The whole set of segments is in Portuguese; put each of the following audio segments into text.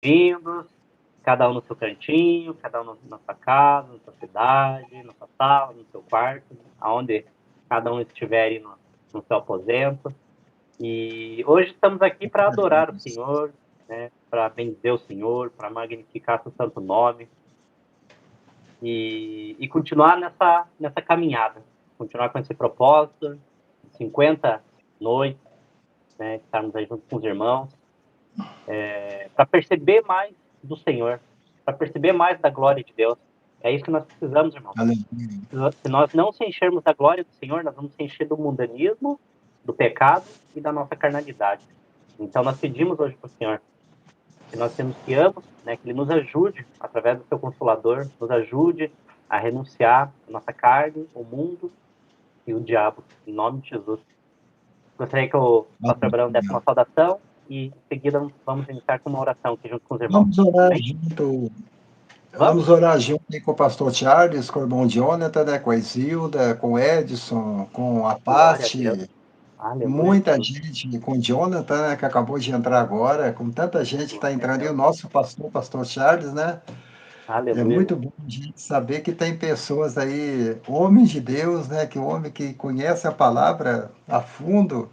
Bem-vindos, cada um no seu cantinho, cada um na sua casa, na sua cidade, na sua sala, no seu quarto, aonde cada um estiver aí no seu aposento. E hoje estamos aqui para adorar o Senhor, né, para bendizer o Senhor, para magnificar seu santo nome e continuar nessa caminhada, continuar com esse propósito, 50 noites, né, estarmos aí junto com os irmãos, para perceber mais do Senhor, para perceber mais da glória de Deus. É isso que nós precisamos, irmão. Aleluia. Se nós não se enchermos da glória do Senhor, nós vamos se encher do mundanismo, do pecado e da nossa carnalidade. Então nós pedimos hoje para o Senhor que nós temos que ambos, né, que Ele nos ajude, através do seu Consolador, nos ajude a renunciar a nossa carne, o mundo e o diabo, em nome de Jesus. Gostaria que o pastor Abraão desse uma saudação e em seguida vamos iniciar com uma oração aqui junto com os irmãos. Vamos orar Amém? junto. Vamos? Vamos orar junto aí com o pastor Charles, com o irmão Jonathan, né, com a Isilda, com o Edson, com a Glória a Deus. Paty, Aleluia, muita Jesus. gente, com o Jonathan, né, que acabou de entrar agora, com tanta gente que está Glória a entrando, e o Deus. nosso pastor, o pastor Charles, né? É Aleluia, muito irmão. bom a gente saber que tem pessoas aí, homens de Deus, né, que o homem que conhece a palavra a fundo.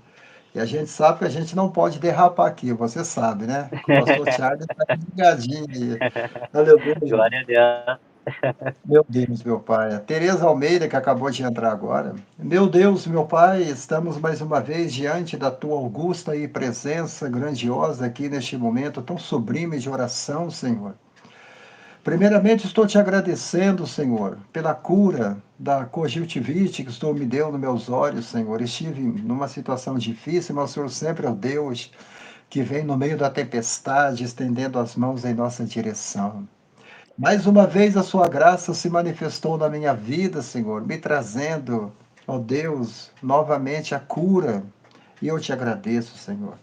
E a gente sabe que a gente não pode derrapar aqui, você sabe, né? O pastor Charles está ligadinho aí. Aleluia. Glória a Deus. Meu Deus, meu Pai. A Tereza Almeida, que acabou de entrar agora. Meu Deus, meu Pai, estamos mais uma vez diante da tua augusta e presença grandiosa aqui neste momento tão sublime de oração, Senhor. Primeiramente, estou te agradecendo, Senhor, pela cura da conjuntivite que o Senhor me deu nos meus olhos, Senhor. Estive numa situação difícil, mas o Senhor sempre é o Deus que vem no meio da tempestade, estendendo as mãos em nossa direção. Mais uma vez a sua graça se manifestou na minha vida, Senhor, me trazendo, ó Deus, novamente a cura. E eu te agradeço, Senhor.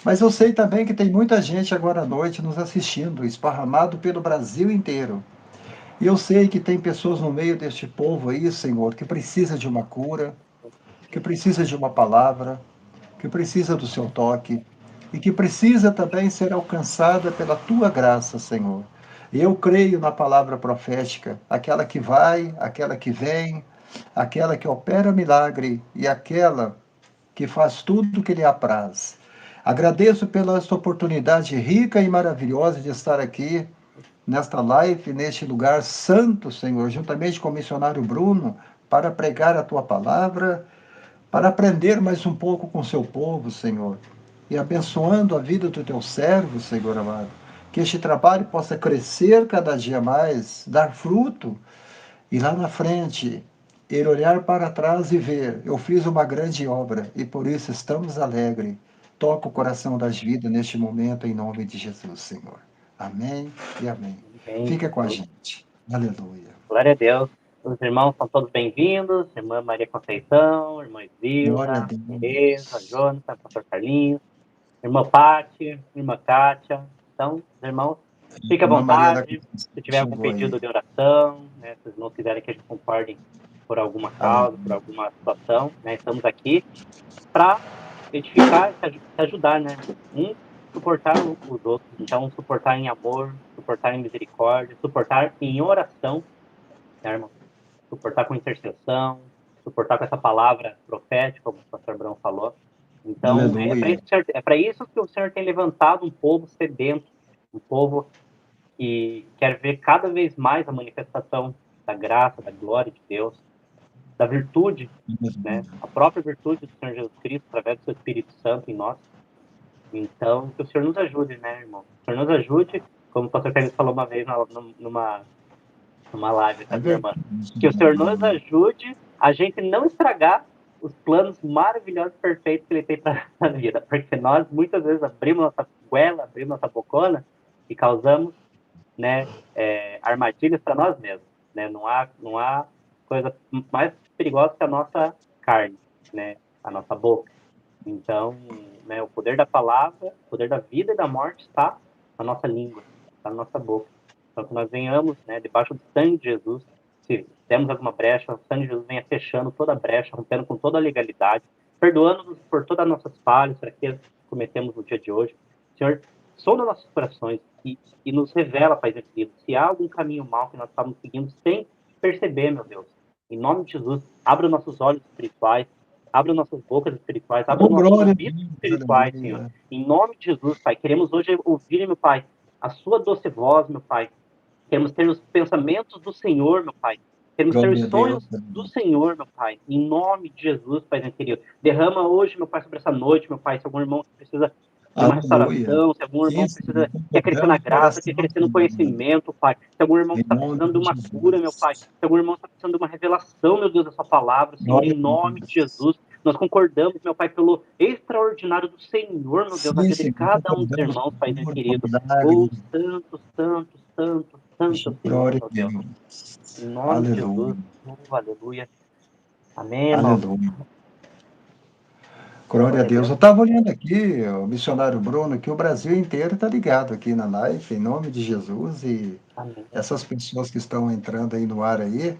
Mas eu sei também que tem muita gente agora à noite nos assistindo, esparramado pelo Brasil inteiro. E eu sei que tem pessoas no meio deste povo aí, Senhor, que precisa de uma cura, que precisa de uma palavra, que precisa do seu toque e que precisa também ser alcançada pela tua graça, Senhor. Eu creio na palavra profética, aquela que vai, aquela que vem, aquela que opera milagre e aquela que faz tudo o que lhe apraz. Agradeço pela esta oportunidade rica e maravilhosa de estar aqui nesta live, neste lugar santo, Senhor, juntamente com o missionário Bruno, para pregar a tua palavra, para aprender mais um pouco com o seu povo, Senhor, e abençoando a vida do teu servo, Senhor amado. Que este trabalho possa crescer cada dia mais, dar fruto, e lá na frente, ele olhar para trás e ver, eu fiz uma grande obra, e por isso estamos alegres. Toca o coração das vidas neste momento, em nome de Jesus, Senhor. Amém e amém. Amém, Fica com a Jesus. gente. Aleluia. Glória a Deus. Os irmãos são todos bem-vindos. Irmã Maria Conceição, irmã Glória a Isilda, Tereza, Deus. Jonathan, pastor Carlinhos, irmã Pati, irmã Kátia. Então, os irmãos, fique à Irmã Maria da vontade. Conceição Se tiver algum chegou pedido aí. de oração, né, se os irmãos quiserem que a gente concorde por alguma causa, por Aleluia. alguma situação, né, estamos aqui para edificar e se ajudar, né? Um suportar os outros. Então, suportar em amor, suportar em misericórdia, suportar em oração, né, irmão? Suportar com intercessão, suportar com essa palavra profética, como o pastor Abraão falou. Então, Aleluia. é para isso que o Senhor tem levantado um povo sedento, um povo que quer ver cada vez mais a manifestação da graça, da glória de Deus, da virtude, né? A própria virtude do Senhor Jesus Cristo, através do seu Espírito Santo em nós. Então, que o Senhor nos ajude, né, irmão? Que o Senhor nos ajude, como o pastor Félix falou uma vez numa live com É a minha irmã, verdade. que o Senhor nos ajude a gente não estragar os planos maravilhosos, perfeitos que Ele tem para a vida, porque nós muitas vezes abrimos nossa goela, abrimos nossa bocona e causamos, né, armadilhas para nós mesmos, né? Não há coisa mais perigosa que a nossa carne, né? A nossa boca. Então, né, o poder da palavra, o poder da vida e da morte está na nossa língua, está na nossa boca. Então, que nós venhamos, né, debaixo do sangue de Jesus, se temos alguma brecha, o sangue de Jesus venha fechando toda a brecha, rompendo com toda a legalidade, perdoando-nos por todas as nossas falhas, por aqueles que cometemos no dia de hoje. Senhor, sonda nossos corações e nos revela, Pai querido, se há algum caminho mau que nós estamos seguindo sem perceber, meu Deus. Em nome de Jesus, abra nossos olhos espirituais, abra nossas bocas espirituais, abra Oh, nossos glória a ouvidos Deus, espirituais, Senhor. aleluia. Em nome de Jesus, Pai, queremos hoje ouvir, meu Pai, a sua doce voz, meu Pai. Queremos ter os pensamentos do Senhor, meu Pai. Queremos ter os Glória a Deus, sonhos do Senhor, meu Pai. Em nome de Jesus, Pai querido. Derrama hoje, meu Pai, sobre essa noite, meu Pai. Se algum irmão precisa de uma aleluia. restauração, se algum irmão Sim, Senhor, quer crescer concordamos na o graça, quer coração, crescer no Senhor, conhecimento, Pai. Se algum irmão em está nome precisando de de uma cura, meu Pai. Jesus. Se algum irmão está precisando de uma revelação, meu Deus, da sua palavra, Senhor, Glória em a nome de Deus. Jesus. Nós concordamos, meu Pai, pelo extraordinário do Senhor, meu Deus, na Sim, vida de Senhor, cada um dos concordamos irmãos, com Pai cura, com querido. Oh, milagre. santo, santo, santo, santo Senhor, Glória meu a Deus. Deus. Em nome de Aleluia. Jesus. Aleluia. Amém, irmão. Aleluia. Glória a Glória a Deus. Deus. Eu estava olhando aqui, o missionário Bruno, que o Brasil inteiro está ligado aqui na live, em nome de Jesus. E Amém. essas pessoas que estão entrando aí no ar aí,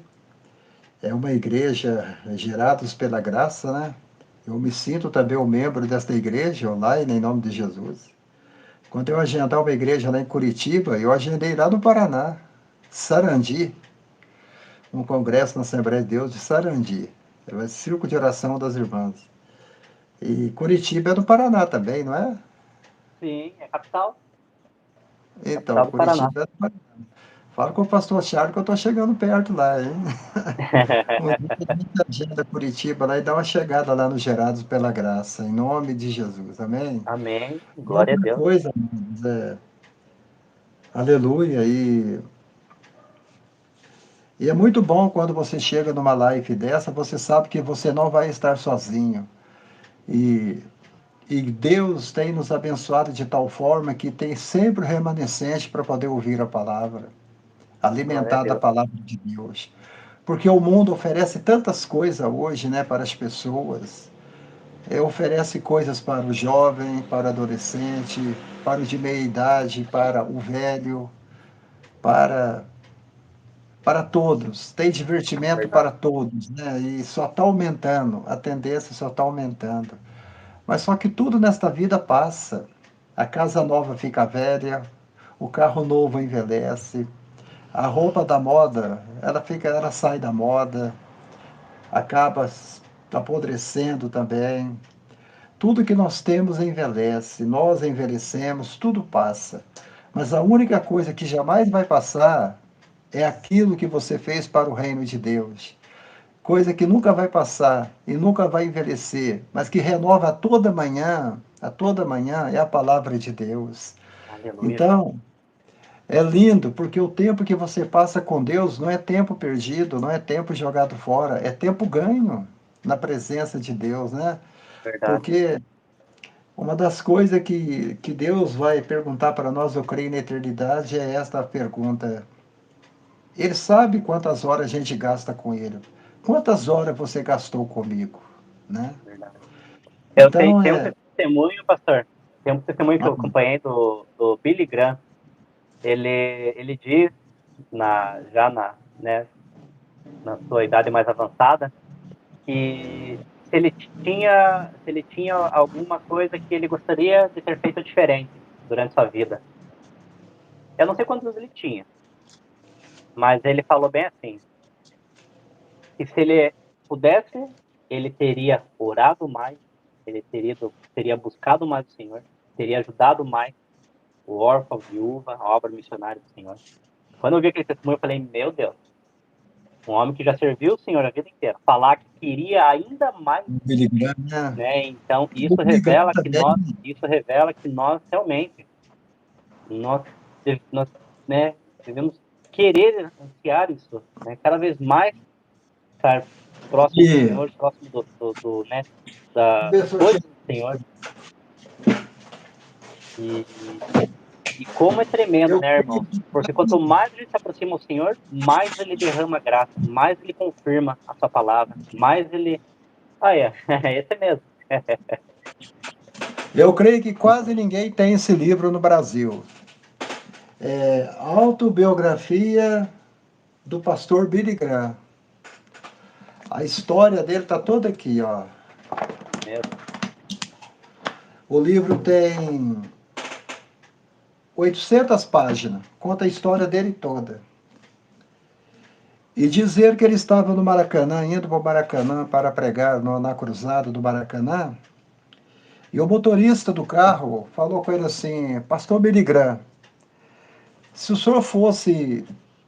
é uma igreja gerados pela graça, né? Eu me sinto também um membro desta igreja online, em nome de Jesus. Quando eu agendar uma igreja lá em Curitiba, eu agendei lá no Paraná, Sarandi, um congresso na Assembleia de Deus de Sarandi. É o Círculo de Oração das Irmãs. E Curitiba é no Paraná também, não é? Sim, é capital. Então, Capital do Paraná. Curitiba é no Paraná. Fala com o pastor Charles que eu estou chegando perto lá, hein? Um dia a gente agenda Curitiba lá e dá uma chegada lá no Gerados pela Graça, em nome de Jesus, amém? Amém. E Glória a outra Deus. coisa, amados, aleluia, e é muito bom quando você chega numa live dessa, você sabe que você não vai estar sozinho. E, e Deus tem nos abençoado de tal forma que tem sempre o remanescente para poder ouvir a palavra, Glória a alimentar da Deus. palavra de Deus. Porque o mundo oferece tantas coisas hoje, né, para as pessoas. Oferece coisas para o jovem, para o adolescente, para o de meia idade, para o velho, para para todos, tem divertimento Verdade. para todos, né? E só está aumentando, a tendência só está aumentando. Mas só que tudo nesta vida passa. A casa nova fica velha, o carro novo envelhece, a roupa da moda, ela sai da moda, acaba apodrecendo também. Tudo que nós temos envelhece, nós envelhecemos, tudo passa. Mas a única coisa que jamais vai passar é aquilo que você fez para o reino de Deus. Coisa que nunca vai passar e nunca vai envelhecer, mas que renova a toda manhã é a palavra de Deus. Aleluia. Então, é lindo, porque o tempo que você passa com Deus não é tempo perdido, não é tempo jogado fora, é tempo ganho na presença de Deus, né? Verdade. Porque uma das coisas que Deus vai perguntar para nós, eu creio, na eternidade, é esta pergunta: Ele sabe quantas horas a gente gasta com ele. Quantas horas você gastou comigo, né? Verdade. Eu Então, tenho um testemunho, pastor. Tem um testemunho que ah, eu acompanhei do Billy Graham. Ele diz, já né, na sua idade mais avançada, que se ele tinha alguma coisa que ele gostaria de ter feito diferente durante sua vida. Eu não sei quantos anos ele tinha, mas ele falou bem assim, que se ele pudesse, ele teria orado mais, ele teria buscado mais o Senhor, teria ajudado mais o órfão, a viúva, a obra missionária do Senhor. Quando eu vi aquele testemunho, eu falei, meu Deus, um homem que já serviu o Senhor a vida inteira, falar que queria ainda mais, o Billy Graham, né? né? Então, O Billy Graham isso revela que nós realmente, nós, nós, né, devemos querer ansiar isso, né? Cada vez mais estar próximo do também. Senhor, próximo né, das Começou a coisas chegar. do Senhor. E, e como é tremendo, Eu né, creio irmãos? Porque quanto mais a gente se aproxima do Senhor, mais ele derrama graça, mais ele confirma a sua palavra, mais ele. Ah, é, esse mesmo. eu creio que quase ninguém tem esse livro no Brasil. É Autobiografia do Pastor Billy Graham. A história dele está toda aqui, ó. Mesmo. O livro tem 800 páginas, conta a história dele toda. E dizer que ele estava no Maracanã, indo para o Maracanã para pregar na cruzada do Maracanã, e o motorista do carro falou com ele assim: Pastor Billy Graham, se o senhor fosse,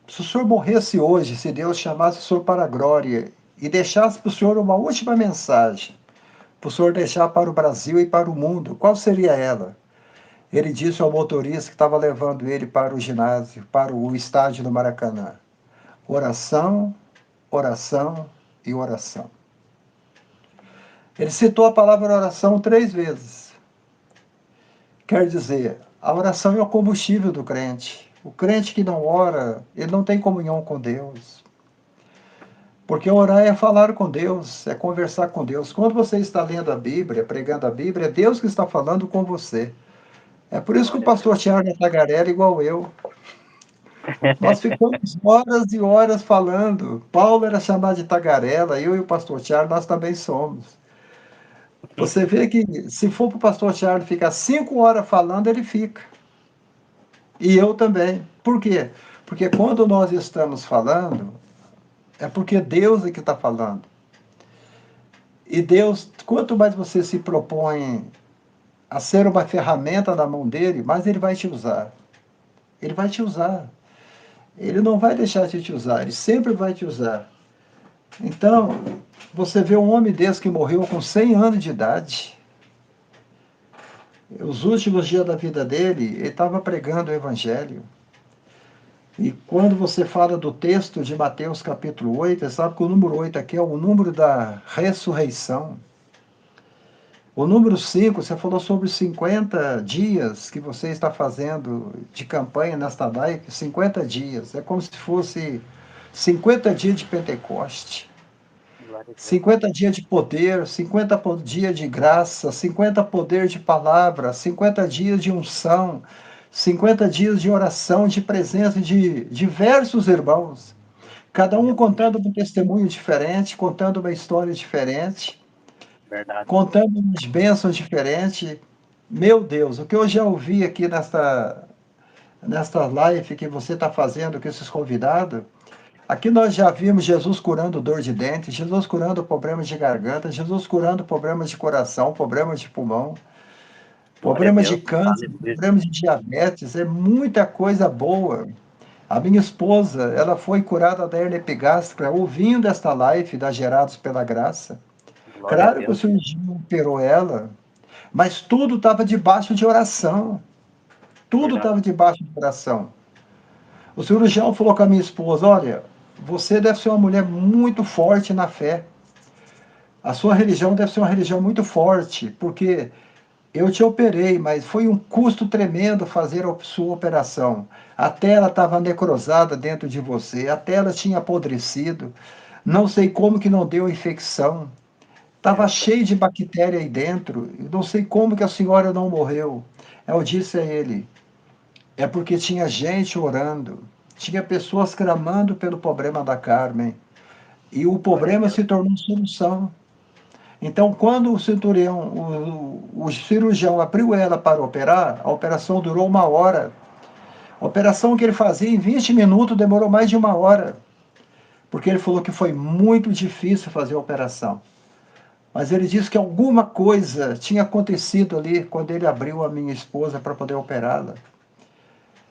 se o senhor morresse hoje, se Deus chamasse o senhor para a glória e deixasse para o senhor uma última mensagem, para o senhor deixar para o Brasil e para o mundo, qual seria ela? Ele disse ao motorista que estava levando ele para o ginásio, para o estádio do Maracanã: oração, oração e oração. Ele citou a palavra oração 3 vezes. Quer dizer, a oração é o combustível do crente. O crente que não ora, ele não tem comunhão com Deus. Porque orar é falar com Deus, é conversar com Deus. Quando você está lendo a Bíblia, pregando a Bíblia, é Deus que está falando com você. É por isso que o pastor Tiago é tagarela igual eu. Nós ficamos horas e horas falando. Paulo era chamado de tagarela, eu e o pastor Tiago, nós também somos. Você vê que se for para o pastor Tiago ficar 5 horas falando, ele fica. E eu também. Por quê? Porque quando nós estamos falando, é porque Deus é que está falando. E Deus, quanto mais você se propõe a ser uma ferramenta na mão dele, mais ele vai te usar. Ele vai te usar. Ele não vai deixar de te usar, ele sempre vai te usar. Então, você vê um homem desse que morreu com 100 anos de idade. Os últimos dias da vida dele, ele estava pregando o evangelho. E quando você fala do texto de Mateus capítulo 8, você sabe que o número 8 aqui é o número da ressurreição. O número 5, você falou sobre os 50 dias que você está fazendo de campanha nesta live, 50 dias. É como se fosse 50 dias de Pentecoste. 50 dias de poder, 50 dias de graça, 50 poder de palavra, 50 dias de unção, 50 dias de oração, de presença de diversos irmãos, cada um contando um testemunho diferente, contando uma história diferente, Verdade. contando umas bênçãos diferentes. Meu Deus, o que eu já ouvi aqui nesta live que você está fazendo com esses convidados, aqui nós já vimos Jesus curando dor de dente, Jesus curando problemas de garganta, Jesus curando problemas de coração, problemas de pulmão, Glória a problemas de Deus. câncer, Aleluia. problemas de diabetes, é muita coisa boa. A minha esposa, ela foi curada da hernia epigástrica ouvindo esta live da Gerados pela Graça. Glória a Claro que o Deus. cirurgião operou ela, mas tudo estava debaixo de oração. Tudo Verdade. estava debaixo de oração. O cirurgião falou com a minha esposa: olha, você deve ser uma mulher muito forte na fé. A sua religião deve ser uma religião muito forte, porque eu te operei, mas foi um custo tremendo fazer a sua operação. A tela estava necrosada dentro de você, a tela tinha apodrecido. Não sei como que não deu infecção. Estava cheio de bactéria aí dentro. Eu não sei como que a senhora não morreu. Eu disse a ele: é porque tinha gente orando, tinha pessoas clamando pelo problema da Carmen. E o Glória a problema Deus. se tornou solução. Então, quando o centurião, o cirurgião abriu ela para operar, a operação durou 1 hora. A operação que ele fazia em 20 minutos demorou mais de 1 hora, porque ele falou que foi muito difícil fazer a operação. Mas ele disse que alguma coisa tinha acontecido ali quando ele abriu a minha esposa para poder operá-la.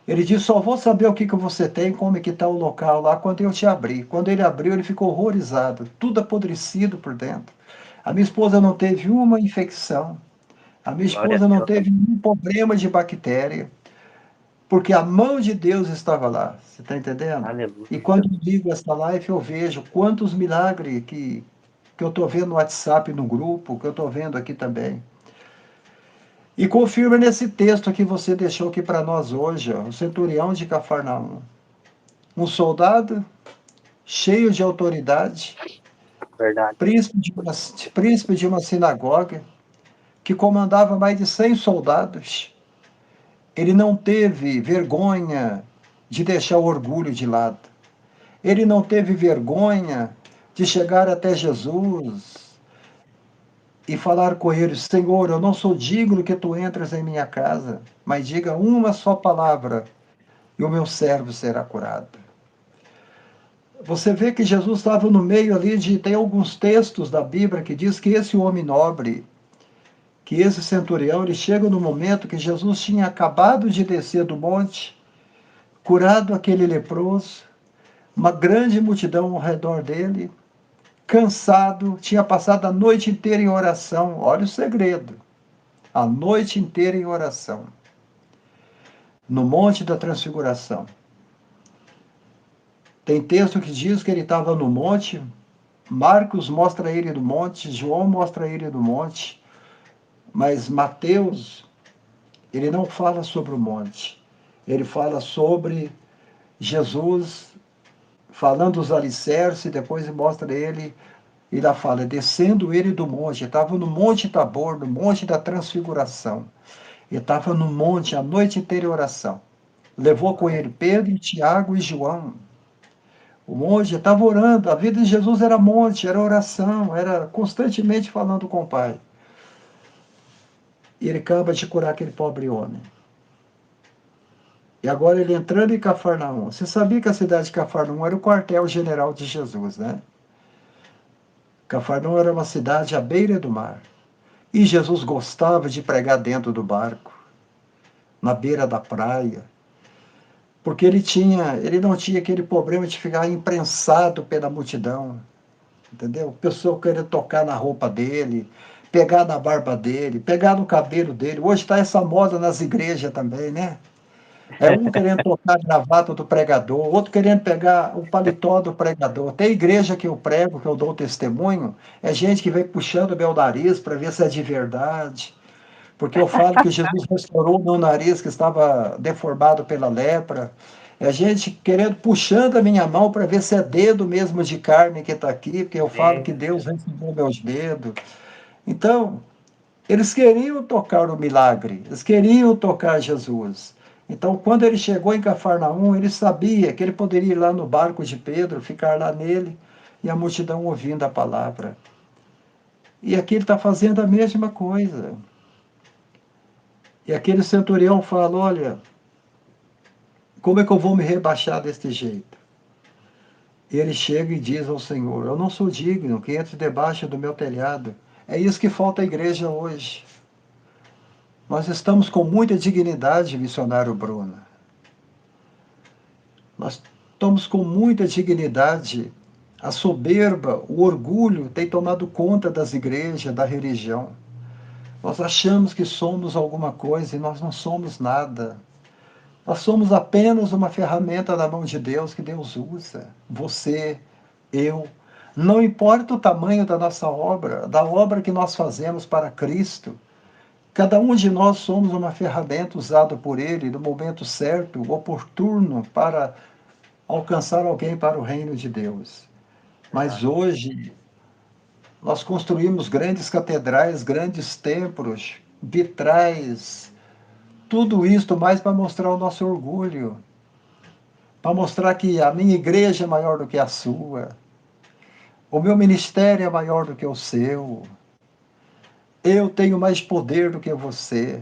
Ele disse: só vou saber o que você tem, como é que está o local lá, quando eu te abrir. Quando ele abriu, ele ficou horrorizado, tudo apodrecido por dentro. A minha esposa não teve uma infecção. A minha Glória a esposa não Deus. teve nenhum problema de bactéria, porque a mão de Deus estava lá. Você está entendendo? E Aleluia. quando eu ligo essa live, eu vejo quantos milagres que eu estou vendo no WhatsApp, no grupo, que eu estou vendo aqui também. E confirma nesse texto que você deixou aqui para nós hoje, ó, o centurião de Cafarnaum. Um soldado cheio de autoridade, Verdade. príncipe de uma sinagoga, que comandava mais de 100 soldados. Ele não teve vergonha de deixar o orgulho de lado. Ele não teve vergonha de chegar até Jesus e falar com ele: Senhor, eu não sou digno que tu entres em minha casa, mas diga uma só palavra e o meu servo será curado. Você vê que Jesus estava no meio ali de. Tem alguns textos da Bíblia que diz que esse homem nobre, que esse centurião, ele chega no momento que Jesus tinha acabado de descer do monte, curado aquele leproso, uma grande multidão ao redor dele, cansado, tinha passado a noite inteira em oração. Olha o segredo. A noite inteira em oração. No Monte da Transfiguração. Tem texto que diz que ele estava no monte, Marcos mostra ele no monte, João mostra ele no monte, mas Mateus, ele não fala sobre o monte. Ele fala sobre Jesus falando os alicerces, depois mostra ele, e lá fala, descendo ele do monte. Ele estava no Monte Tabor, no Monte da Transfiguração. Ele estava no monte a noite inteira em oração. Levou com ele Pedro, Tiago e João. O monge estava orando, a vida de Jesus era monte, era oração, era constantemente falando com o Pai. E ele acaba de curar aquele pobre homem. E agora ele entrando em Cafarnaum. Você sabia que a cidade de Cafarnaum era o quartel-general de Jesus, né? Cafarnaum era uma cidade à beira do mar. E Jesus gostava de pregar dentro do barco, na beira da praia, porque ele não tinha aquele problema de ficar imprensado pela multidão. Entendeu? O pessoal querendo tocar na roupa dele, pegar na barba dele, pegar no cabelo dele. Hoje está essa moda nas igrejas também, né? É um querendo tocar a gravata do pregador, outro querendo pegar o paletó do pregador. Tem igreja que eu prego, que eu dou testemunho, é gente que vem puxando o meu nariz para ver se é de verdade. Porque eu falo que Jesus restaurou o meu nariz que estava deformado pela lepra. É gente querendo, puxando a minha mão para ver se é dedo mesmo de carne que está aqui, porque eu falo que Deus recebeu meus dedos. Então, eles queriam tocar o milagre, eles queriam tocar Jesus. Então, quando ele chegou em Cafarnaum, ele sabia que ele poderia ir lá no barco de Pedro, ficar lá nele, e a multidão ouvindo a palavra. E aqui ele está fazendo a mesma coisa. E aquele centurião fala: olha, como é que eu vou me rebaixar deste jeito? E ele chega e diz ao Senhor: eu não sou digno que entre debaixo do meu telhado. É isso que falta à igreja hoje. Nós estamos com muita dignidade, missionário Bruno. Nós estamos com muita dignidade. A soberba, o orgulho tem tomado conta das igrejas, da religião. Nós achamos que somos alguma coisa e nós não somos nada. Nós somos apenas uma ferramenta na mão de Deus que Deus usa. Você, eu. Não importa o tamanho da nossa obra, da obra que nós fazemos para Cristo. Cada um de nós somos uma ferramenta usada por Ele no momento certo, oportuno, para alcançar alguém para o reino de Deus. Mas hoje, nós construímos grandes catedrais, grandes templos, vitrais, tudo isso mais para mostrar o nosso orgulho, para mostrar que a minha igreja é maior do que a sua, o meu ministério é maior do que o seu, eu tenho mais poder do que você.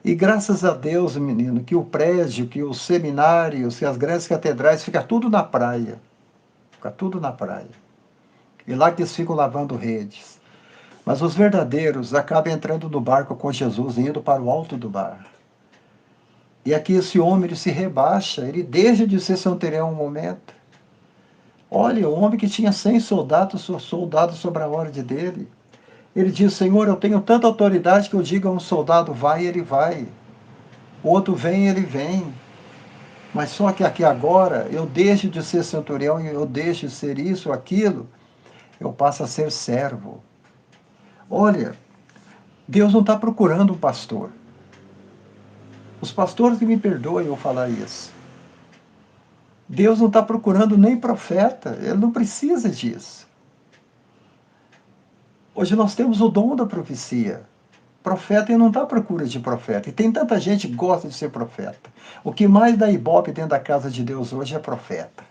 E graças a Deus, menino, que o prédio, que os seminários, que as grandes catedrais, fica tudo na praia. Fica tudo na praia. E lá que eles ficam lavando redes. Mas os verdadeiros acabam entrando no barco com Jesus e indo para o alto do mar. E aqui esse homem ele se rebaixa, ele deixa de ser centurião um momento. Olha, o homem que tinha 100 soldados sobre a ordem dele. Ele diz: Senhor, eu tenho tanta autoridade que eu digo a um soldado vai, ele vai. O outro vem, ele vem. Mas só que aqui agora eu deixo de ser centurião e eu deixo de ser isso, aquilo, eu passo a ser servo. Olha, Deus não está procurando um pastor. Os pastores que me perdoem eu falar isso. Deus não está procurando nem profeta, ele não precisa disso. Hoje nós temos o dom da profecia. Profeta, ele não está à procura de profeta. E tem tanta gente que gosta de ser profeta. O que mais dá ibope dentro da casa de Deus hoje é profeta.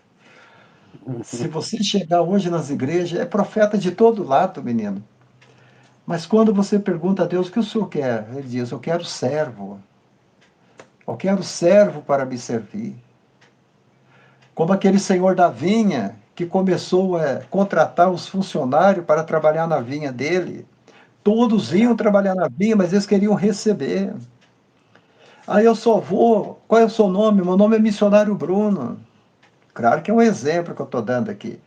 Se você chegar hoje nas igrejas, é profeta de todo lado, menino. Mas quando você pergunta a Deus o que o Senhor quer, ele diz: eu quero servo. Eu quero servo para me servir. Como aquele senhor da vinha que começou a contratar os funcionários para trabalhar na vinha dele. Todos iam Verdade. trabalhar na vinha, mas eles queriam receber. Aí eu só vou. Qual é o seu nome? Meu nome é Missionário Bruno. Claro que é um exemplo que eu estou dando aqui.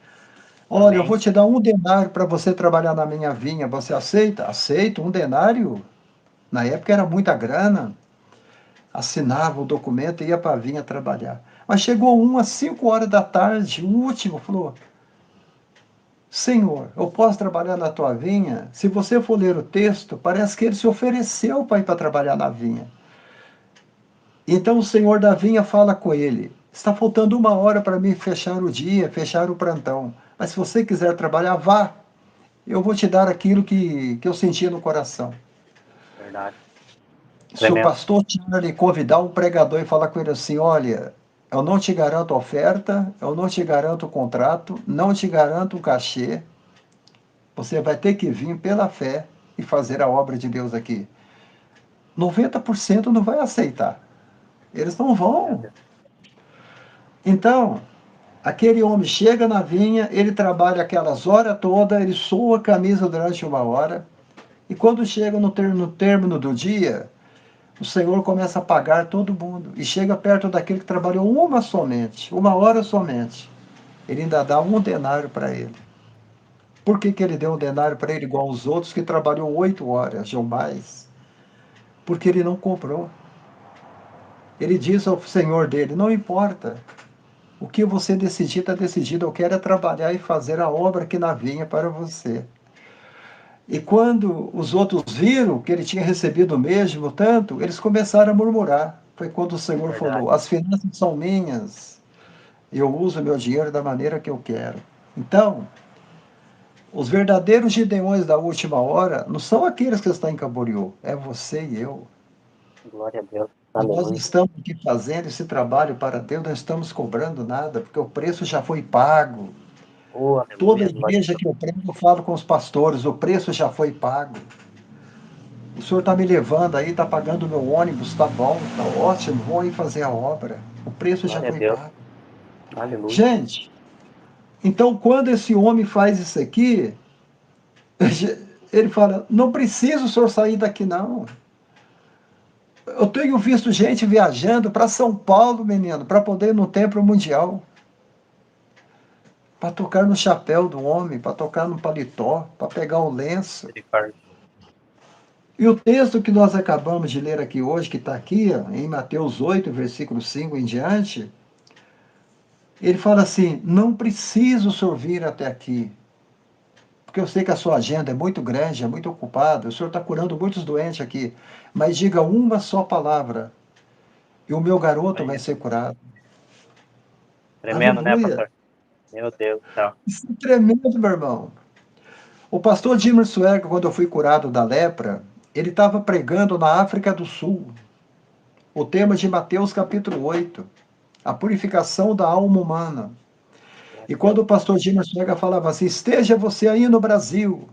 Olha, eu Amém. vou te dar 1 denário para você trabalhar na minha vinha. Você aceita? Aceito. 1 denário? Na época era muita grana. Assinava o documento e ia para a vinha trabalhar. Mas chegou às 5 horas da tarde, o último falou: Senhor, eu posso trabalhar na tua vinha? Se você for ler o texto, parece que ele se ofereceu para ir para trabalhar na vinha. Então o senhor da vinha fala com ele: está faltando 1 hora para mim fechar o dia, fechar o plantão. Mas se você quiser trabalhar, vá. Eu vou te dar aquilo que eu sentia no coração. Verdade. Se o Tremendo. pastor Charlie convidar um pregador e falar com ele assim: olha, eu não te garanto oferta, eu não te garanto contrato, não te garanto um cachê, você vai ter que vir pela fé e fazer a obra de Deus aqui. 90% não vai aceitar. Eles não Meu vão. Deus. Então, aquele homem chega na vinha, ele trabalha aquelas horas todas, ele sua a camisa durante 1 hora, e quando chega no término do dia, o Senhor começa a pagar todo mundo, e chega perto daquele que trabalhou 1 hora somente. Ele ainda dá 1 denário para ele. Por que ele deu 1 denário para ele igual aos outros que trabalhou 8 horas ou mais? Porque ele não cobrou. Ele diz ao Senhor dele: não importa, o que você decidir está decidido, eu quero é trabalhar e fazer a obra que na vinha para você. E quando os outros viram que ele tinha recebido o mesmo tanto, eles começaram a murmurar. Foi quando o Senhor Verdade. falou: as finanças são minhas, eu uso meu dinheiro da maneira que eu quero. Então, os verdadeiros gideões da última hora não são aqueles que estão em Camboriú, é você e eu. Glória a Deus. E nós Aleluia. estamos aqui fazendo esse trabalho para Deus, não estamos cobrando nada, porque o preço já foi pago. Oh, Toda aleluia. Glória a igreja Deus. que eu prego, eu falo com os pastores, o preço já foi pago. O senhor está me levando aí, está pagando o meu ônibus, está bom, está ótimo, vou aí fazer a obra. O preço já Glória a foi Deus. pago. Aleluia. Gente, então quando esse homem faz isso aqui, ele fala: não precisa o senhor sair daqui, não. Eu tenho visto gente viajando para São Paulo, menino, para poder ir no Templo Mundial, para tocar no chapéu do homem, para tocar no paletó, para pegar o lenço. Misericórdia. E o texto que nós acabamos de ler aqui hoje, que está aqui, ó, em Mateus 8, versículo 5 em diante, ele fala assim: não preciso o senhor vir até aqui, porque eu sei que a sua agenda é muito grande, é muito ocupada, o senhor está curando muitos doentes aqui, mas diga uma só palavra e o meu garoto vai Olha, ser curado. tremendo, né, Aleluia! pastor? Meu Deus do céu. Isso é tremendo, meu irmão. O pastor Jimmer Swagger, quando eu fui curado da lepra, ele estava pregando na África do Sul. O tema de Mateus capítulo 8, a purificação da alma humana. E Glória a quando Deus. o pastor Jimmer Swagger falava assim: esteja você aí no Brasil,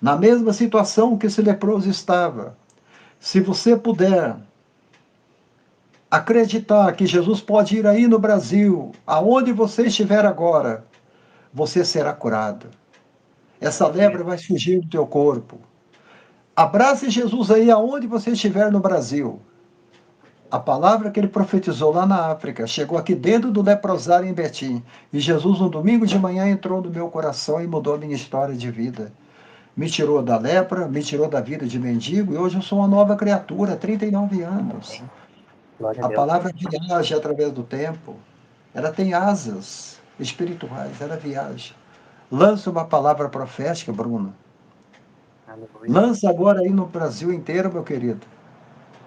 na mesma situação que esse leproso estava, se você puder acreditar que Jesus pode ir aí no Brasil, aonde você estiver agora, você será curado. Essa Aleluia. lepra vai fugir do teu corpo. Abrace Jesus aí aonde você estiver no Brasil. A palavra que ele profetizou lá na África chegou aqui dentro do leprosário em Betim. E Jesus, no domingo de manhã, entrou no meu coração e mudou a minha história de vida. Me tirou da lepra, me tirou da vida de mendigo, e hoje eu sou uma nova criatura, 39 anos. Amém. Glória a A Deus. palavra viaja através do tempo. Ela tem asas espirituais, ela viaja. Lança uma palavra profética, Bruno. Aleluia. Lança agora aí no Brasil inteiro, meu querido.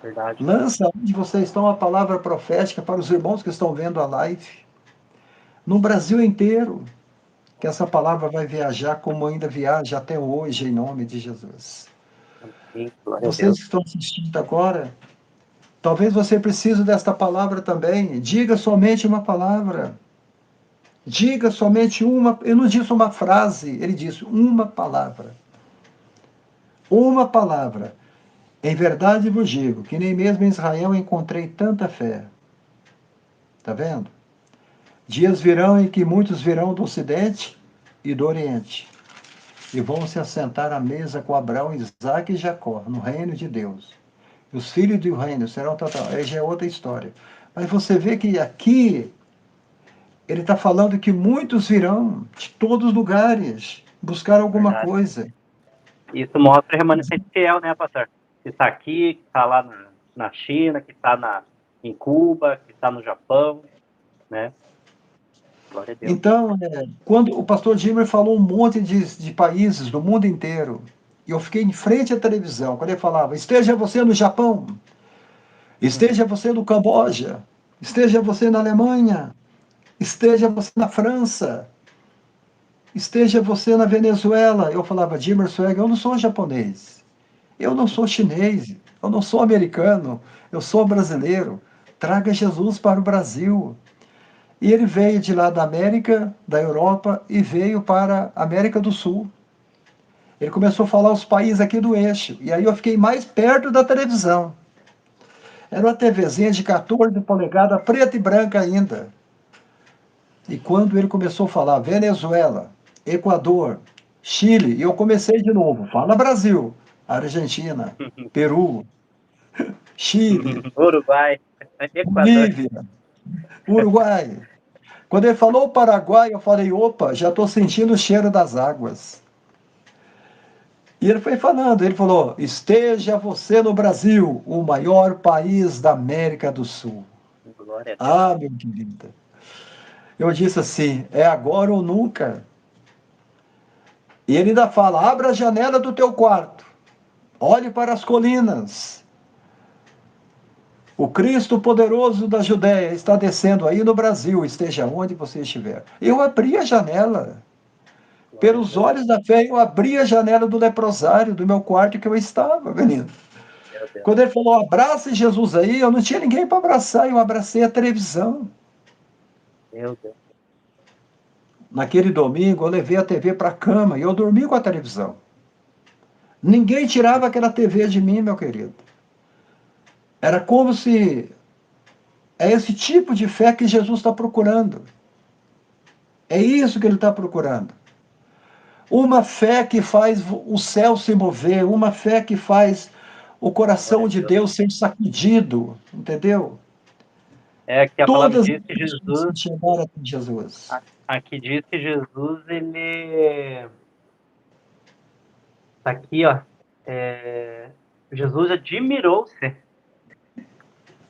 Verdade. Lança onde vocês estão a palavra profética para os irmãos que estão vendo a live. No Brasil inteiro, que essa palavra vai viajar como ainda viaja até hoje, em nome de Jesus. Amém. Glória a Vocês Deus. que estão assistindo agora, talvez você precise desta palavra também. Diga somente uma palavra. Diga somente uma. Ele não disse uma frase, ele disse uma palavra. Uma palavra. Em verdade vos digo que nem mesmo em Israel encontrei tanta fé. Está vendo? Dias virão em que muitos virão do Ocidente e do Oriente e vão se assentar à mesa com Abraão, Isaque e Jacó, no reino de Deus. E os filhos do reino serão total. Aí já é outra história. Mas você vê que aqui ele está falando que muitos virão de todos os lugares buscar alguma Verdade. coisa. Isso mostra o remanescente fiel, né, pastor? Que está aqui, que está lá na China, que está em Cuba, que está no Japão, né? Glória a Deus. Então, quando o pastor Jimmer falou um monte de países do mundo inteiro, e eu fiquei em frente à televisão, quando ele falava, esteja você no Japão, esteja você no Camboja, esteja você na Alemanha, esteja você na França, esteja você na Venezuela. Eu falava, Jimmer Swag, eu não sou japonês, eu não sou chinês, eu não sou americano, eu sou brasileiro. Traga Jesus para o Brasil. E ele veio de lá da América, da Europa, e veio para a América do Sul. Ele começou a falar os países aqui do eixo. E aí eu fiquei mais perto da televisão. Era uma TVzinha de 14 polegadas, preta e branca ainda. E quando ele começou a falar Venezuela, Equador, Chile, e eu comecei de novo. Fala Brasil, Argentina, Peru, Chile, Uruguai, Equador. Bolívia, Uruguai. Quando ele falou o Paraguai, eu falei, opa, já estou sentindo o cheiro das águas. E ele foi falando, ele falou, esteja você no Brasil, o maior país da América do Sul. Glória a Deus. Ah, meu querido. Eu disse assim, é agora ou nunca. E ele ainda fala, abra a janela do teu quarto, olhe para as colinas. O Cristo poderoso da Judéia está descendo aí no Brasil, esteja onde você estiver. Eu abri a janela. Glória a Pelos Deus. olhos da fé, eu abri a janela do leprosário, do meu quarto que eu estava, menino. Meu Deus. Quando ele falou, abrace Jesus aí, eu não tinha ninguém para abraçar, eu abracei a televisão. Meu Deus. Naquele domingo, eu levei a TV para a cama e eu dormi com a televisão. Ninguém tirava aquela TV de mim, meu querido. Era como se é esse tipo de fé que Jesus está procurando. É isso que ele está procurando. Uma fé que faz o céu se mover, uma fé que faz o Glória coração a de Deus. Deus ser sacudido, entendeu? É que a palavra Todas diz as que pessoas Jesus, se chegaram até Jesus. aqui diz que Jesus, ele tá aqui, ó. Jesus admirou-se,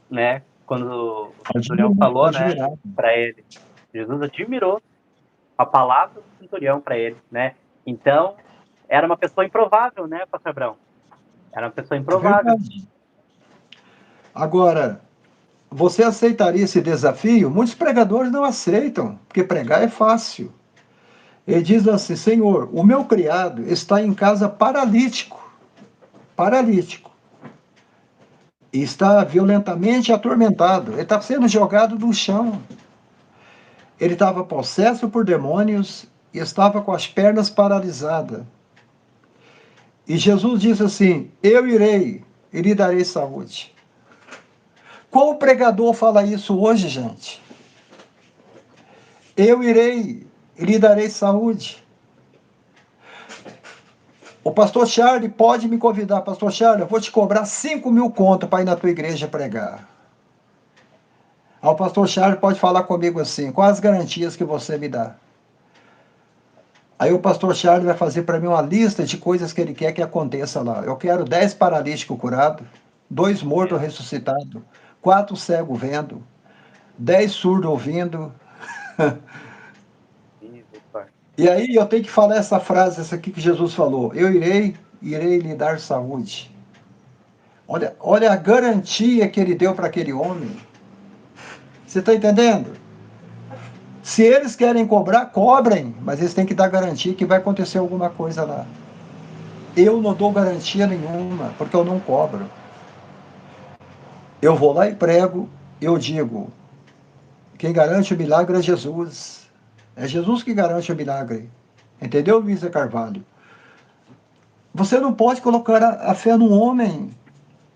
né? Quando o centurião falou, né, Admirado. para ele. Jesus admirou a palavra do centurião para ele, né? Então, era uma pessoa improvável, né, Pastor Abrão? Era uma pessoa É improvável. verdade. Agora, você aceitaria esse desafio? Muitos pregadores não aceitam, porque pregar é fácil. Ele diz assim: Senhor, o meu criado está em casa paralítico, paralítico, e está violentamente atormentado. Ele está sendo jogado no chão. Ele estava possesso por demônios e estava com as pernas paralisadas. E Jesus disse assim: Eu irei e lhe darei saúde. Qual pregador fala isso hoje, gente? Eu irei e lhe darei saúde. O pastor Charlie pode me convidar, pastor Charlie, eu vou te cobrar 5.000 conto para ir na tua igreja pregar. Aí o pastor Charlie pode falar comigo assim, quais as garantias que você me dá? Aí o pastor Charlie vai fazer para mim uma lista de coisas que ele quer que aconteça lá. Eu quero 10 paralíticos curados, 2 mortos ressuscitados, 4 cegos vendo, 10 surdos ouvindo. E aí eu tenho que falar essa frase, essa aqui que Jesus falou: Eu irei lhe dar saúde. Olha a garantia que ele deu para aquele homem. Você está entendendo? Se eles querem cobrar, cobrem, mas eles têm que dar garantia que vai acontecer alguma coisa lá. Eu não dou garantia nenhuma, porque eu não cobro. Eu vou lá e prego, eu digo, quem garante o milagre é Jesus. É Jesus que garante o milagre. Entendeu, Luísa Carvalho? Você não pode colocar a fé no homem.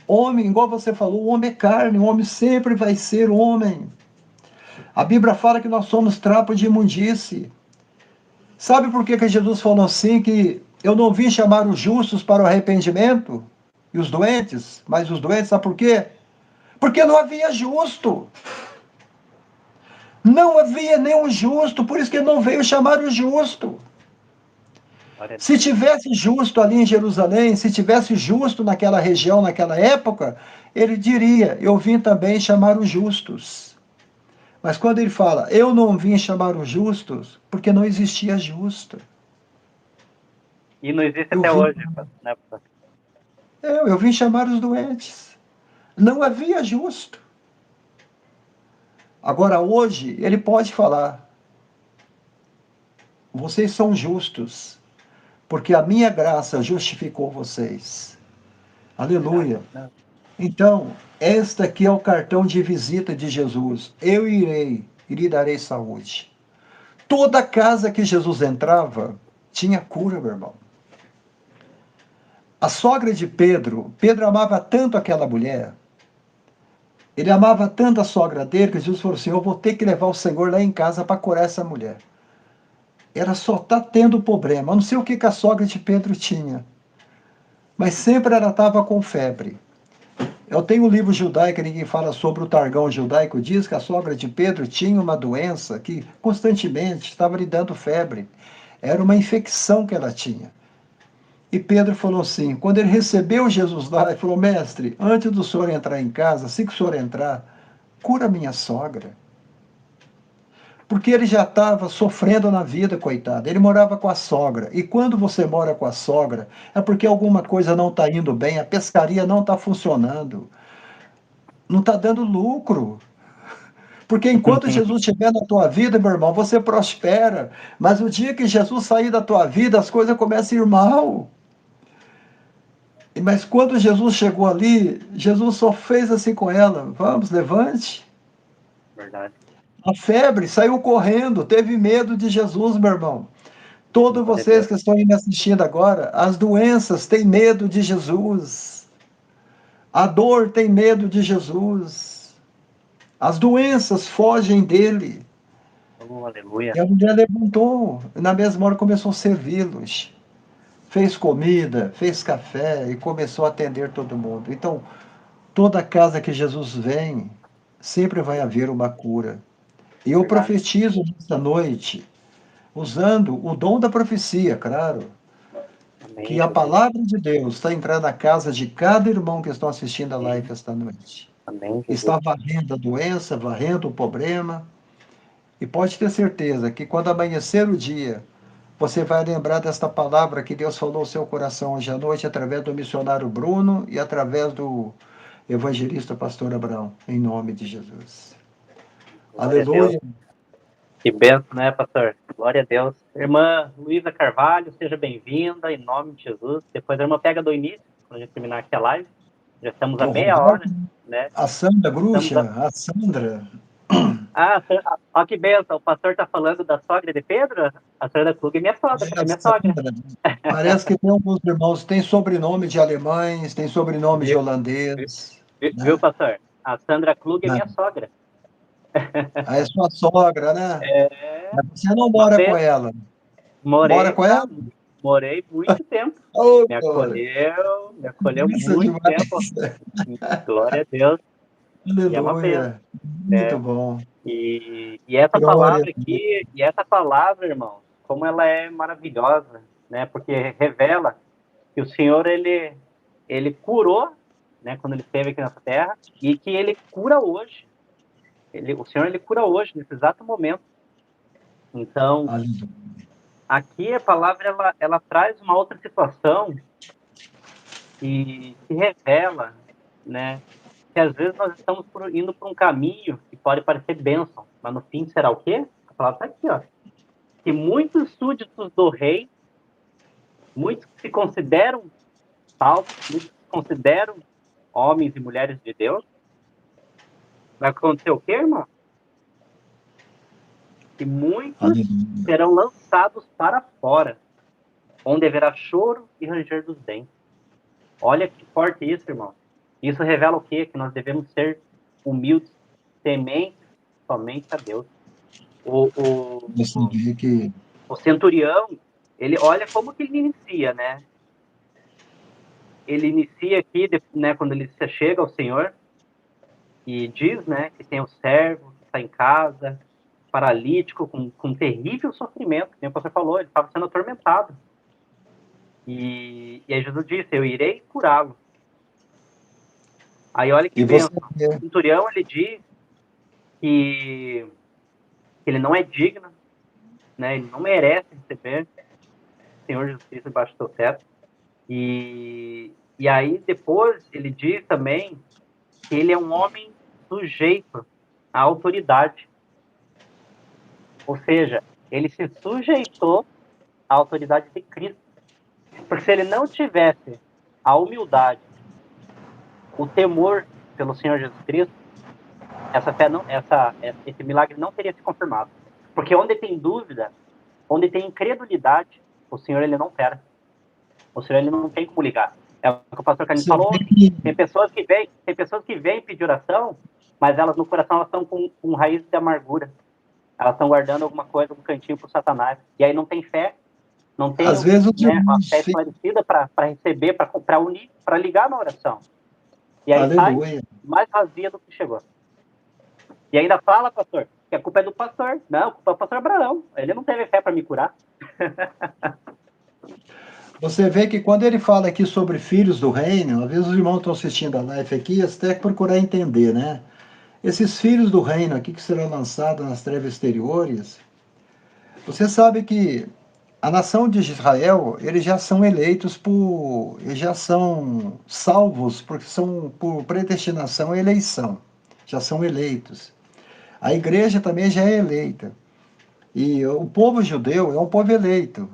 Homem, igual você falou, o homem é carne, o homem sempre vai ser homem. A Bíblia fala que nós somos trapo de imundície. Sabe por que Jesus falou assim, que eu não vim chamar os justos para o arrependimento e os doentes, mas os doentes, sabe por quê? Porque não havia justo. Não havia nenhum justo, por isso que ele não veio chamar o justo. Glória a Se Deus. tivesse justo ali em Jerusalém, se tivesse justo naquela região, naquela época, ele diria: eu vim também chamar os justos. Mas quando ele fala: eu não vim chamar os justos, porque não existia justo. E não existe Eu até vim, hoje, né, pastor? eu vim chamar os doentes. Não havia justo. Agora, hoje, ele pode falar: vocês são justos, porque a minha graça justificou vocês. Graças Aleluia. a Deus. Então, este aqui é o cartão de visita de Jesus. Eu irei e lhe darei saúde. Toda casa que Jesus entrava tinha cura, meu irmão. A sogra de Pedro, Pedro amava tanto aquela mulher, ele amava tanto a sogra dele, que Jesus falou assim: eu vou ter que levar o Senhor lá em casa para curar essa mulher. Ela só está tendo problema. Eu não sei o que a sogra de Pedro tinha, mas sempre ela estava com febre. Eu tenho um livro judaico que ninguém fala sobre o Targão judaico, diz que a sogra de Pedro tinha uma doença que constantemente estava lhe dando febre. Era uma infecção que ela tinha. E Pedro falou assim, quando ele recebeu Jesus lá, ele falou: mestre, antes do senhor entrar em casa, assim que o senhor entrar, cura minha sogra. Porque ele já estava sofrendo na vida, coitado. Ele morava com a sogra. E quando você mora com a sogra, é porque alguma coisa não está indo bem, a pescaria não está funcionando, não está dando lucro. Porque enquanto Jesus estiver na tua vida, meu irmão, você prospera. Mas o dia que Jesus sair da tua vida, as coisas começam a ir mal. Mas quando Jesus chegou ali, Jesus só fez assim com ela: vamos, levante. Verdade. A febre saiu correndo, teve medo de Jesus, meu irmão. Todos Glória a vocês Deus. que estão aí me assistindo agora, as doenças têm medo de Jesus. A dor tem medo de Jesus. As doenças fogem dele. Oh, aleluia. E a mulher levantou, na mesma hora começou a servi-los. Fez comida, fez café e começou a atender todo mundo. Então, toda casa que Jesus vem, sempre vai haver uma cura. E eu Verdade. profetizo nesta noite, usando o dom da profecia, claro, que Amém, a Jesus. palavra de Deus está entrando na casa de cada irmão que está assistindo a live Amém. esta noite. Amém, Jesus. Está varrendo a doença, varrendo o problema, e pode ter certeza que quando amanhecer o dia, você vai lembrar desta palavra que Deus falou ao seu coração hoje à noite, através do missionário Bruno e através do evangelista pastor Abraão, em nome de Jesus. Glória a Deus. Aleluia. Que benção, né, pastor? Glória a Deus. Irmã Luísa Carvalho, seja bem-vinda, em nome de Jesus. Depois a irmã pega do início, quando a gente terminar aqui a live. Já estamos a O meia Roberto, hora, né? a Sandra Estamos Gruxa, a Sandra. Ah, ó, que benção. O pastor está falando da sogra de Pedro? A senhora Klug é minha sogra, É é a minha sogra. Sandra. Parece que tem alguns irmãos, tem sobrenome de alemães, tem sobrenome de Viu, holandês, viu, né? pastor? A Sandra Klug é Ah, minha sogra. aí é sua sogra, né? É Mas você não uma mora com benção. ela. Mora Morei, com ela? morei muito tempo. Ô, glória. Me acolheu Isso é muito tempo. demais. Glória a Deus. E é uma benção, Aleluia. Muito né? bom. E essa Glória palavra a Deus. aqui, e essa palavra, irmãos, como ela é maravilhosa, né? Porque revela que o Senhor, ele curou, né? Quando ele esteve aqui nessa terra, e que ele cura hoje. O Senhor, ele cura hoje, nesse exato momento. Então, Aleluia. aqui a palavra, ela traz uma outra situação e que revela, né? Que às vezes nós estamos indo por um caminho que pode parecer bênção, mas no fim será o quê? A palavra está aqui, ó. Que muitos súditos do rei, muitos que se consideram salvos, muitos que se consideram homens e mulheres de Deus, vai acontecer o quê, irmão? Que muitos Aleluia. serão lançados para fora. onde haverá choro e ranger dos dentes. Olha que forte isso, irmão. Isso revela o quê? Que nós devemos ser humildes, tementes somente a Deus. O, Você o, vê que o centurião, ele olha como que ele inicia, né? Ele inicia aqui, né, quando ele chega ao Senhor e diz, né, que tem o servo que está em casa, paralítico, com terrível sofrimento, como você falou, ele estava sendo atormentado. E aí Jesus disse, eu irei curá-lo. Aí olha que e você bênção. O vê, centurião, ele diz que ele não é digno, né, ele não merece receber o Senhor Jesus Cristo debaixo do seu teto. E aí depois ele diz também que ele é um homem sujeito à autoridade. Ou seja, ele se sujeitou à autoridade de Cristo. Porque se ele não tivesse a humildade, o temor pelo Senhor Jesus Cristo, essa fé não, esse milagre não teria se confirmado. Porque onde tem dúvida, onde tem incredulidade, o Senhor ele não opera. O Senhor ele não tem como ligar. É o que o pastor Canino você vê falou. que Tem pessoas que vêm pedir oração, mas elas no coração elas estão com raiz de amargura. Elas estão guardando alguma coisa no cantinho para o Satanás. E aí não tem fé, não tem, às vezes os né, uma irmãos fé ficam, esclarecida para receber, para unir, para ligar na oração. E aí sai aleluia. mais vazia do que chegou. E ainda fala, pastor, que a culpa é do pastor. Não, a culpa é do pastor Abraão. Ele não teve fé para me curar. Você vê que quando ele fala aqui sobre filhos do reino, às vezes os irmãos estão assistindo a live aqui, eles têm que procurar entender, né? Esses filhos do reino aqui que serão lançados nas trevas exteriores, você sabe que a nação de Israel, eles já são eleitos eles já são salvos, porque são por predestinação e eleição, já são eleitos. A igreja também já é eleita. E o povo judeu é um povo eleito.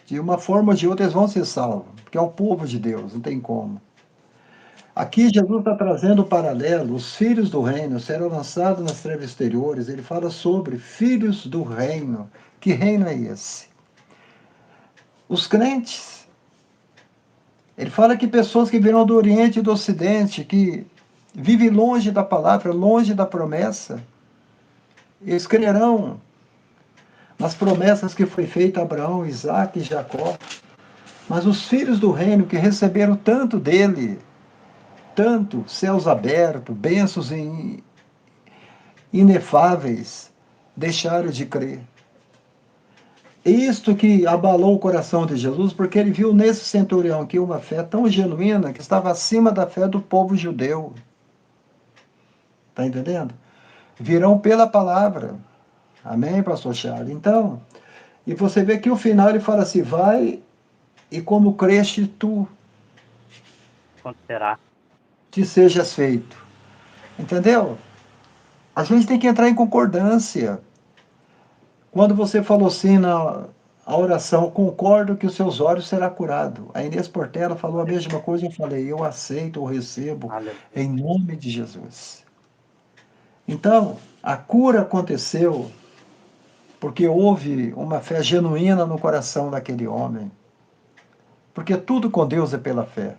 De uma forma ou de outra, eles vão ser salvos, porque é o povo de Deus, não tem como. Aqui, Jesus está trazendo o paralelo: os filhos do reino serão lançados nas trevas exteriores. Ele fala sobre filhos do reino. Que reino é esse? Os crentes. Ele fala que pessoas que virão do Oriente e do Ocidente, que vivem longe da palavra, longe da promessa, eles crerão nas promessas que foi feita a Abraão, Isaac e Jacó. Mas os filhos do reino que receberam tanto dele, tanto céus abertos, bênçãos inefáveis, deixaram de crer. Isto que abalou o coração de Jesus, porque ele viu nesse centurião aqui uma fé tão genuína que estava acima da fé do povo judeu. Está entendendo? Virão pela palavra. Amém, pastor Charles? Então, e você vê que o final ele fala assim: vai e como creste tu, Acontecerá. te sejas feito. Entendeu? A gente tem que entrar em concordância. Quando você falou assim na a oração, concordo que os seus olhos será curado. A Inês Portela falou a mesma coisa, eu falei, eu aceito ou recebo Aleluia. em nome de Jesus. Então, a cura aconteceu porque houve uma fé genuína no coração daquele homem. Porque tudo com Deus é pela fé.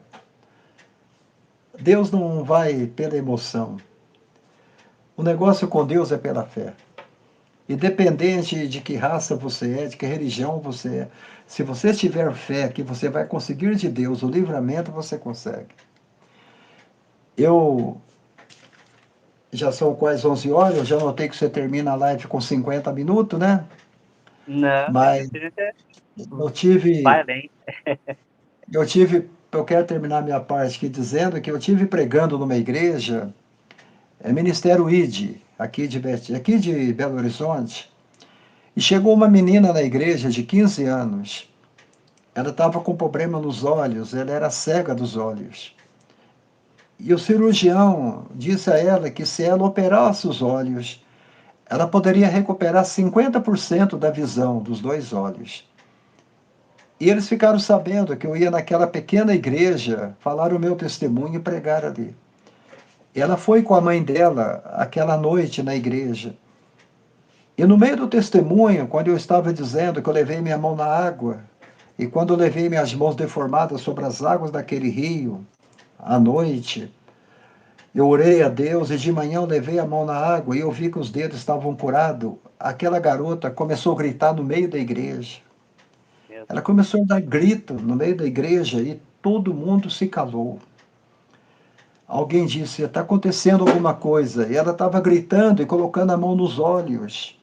Deus não vai pela emoção. O negócio com Deus é pela fé. Independente de que raça você é, de que religião você é, se você tiver fé que você vai conseguir de Deus o livramento, você consegue. Eu já são quase 11 horas, eu já notei que você termina a live com 50 minutos, né? Não, tem Mas vezes que a gente eu tive, vai além. eu quero terminar minha parte aqui dizendo que eu tive pregando numa igreja, Ministério ID, aqui de Belo Horizonte, e chegou uma menina na igreja de 15 anos. Ela estava com problema nos olhos, ela era cega dos olhos. E o cirurgião disse a ela que se ela operasse os olhos, ela poderia recuperar 50% da visão dos dois olhos. E eles ficaram sabendo que eu ia naquela pequena igreja falar o meu testemunho e pregar ali. Ela foi com a mãe dela aquela noite na igreja. E no meio do testemunho, quando eu estava dizendo que eu levei minha mão na água, E quando eu levei minhas mãos deformadas sobre as águas daquele rio, à noite, eu orei a Deus e de manhã eu levei a mão na água e eu vi que os dedos estavam curados. Aquela garota começou a gritar no meio da igreja. Meu Ela Deus. começou a dar grito no meio da igreja e todo mundo se calou. Alguém disse: está acontecendo alguma coisa. E ela estava gritando e colocando a mão nos olhos.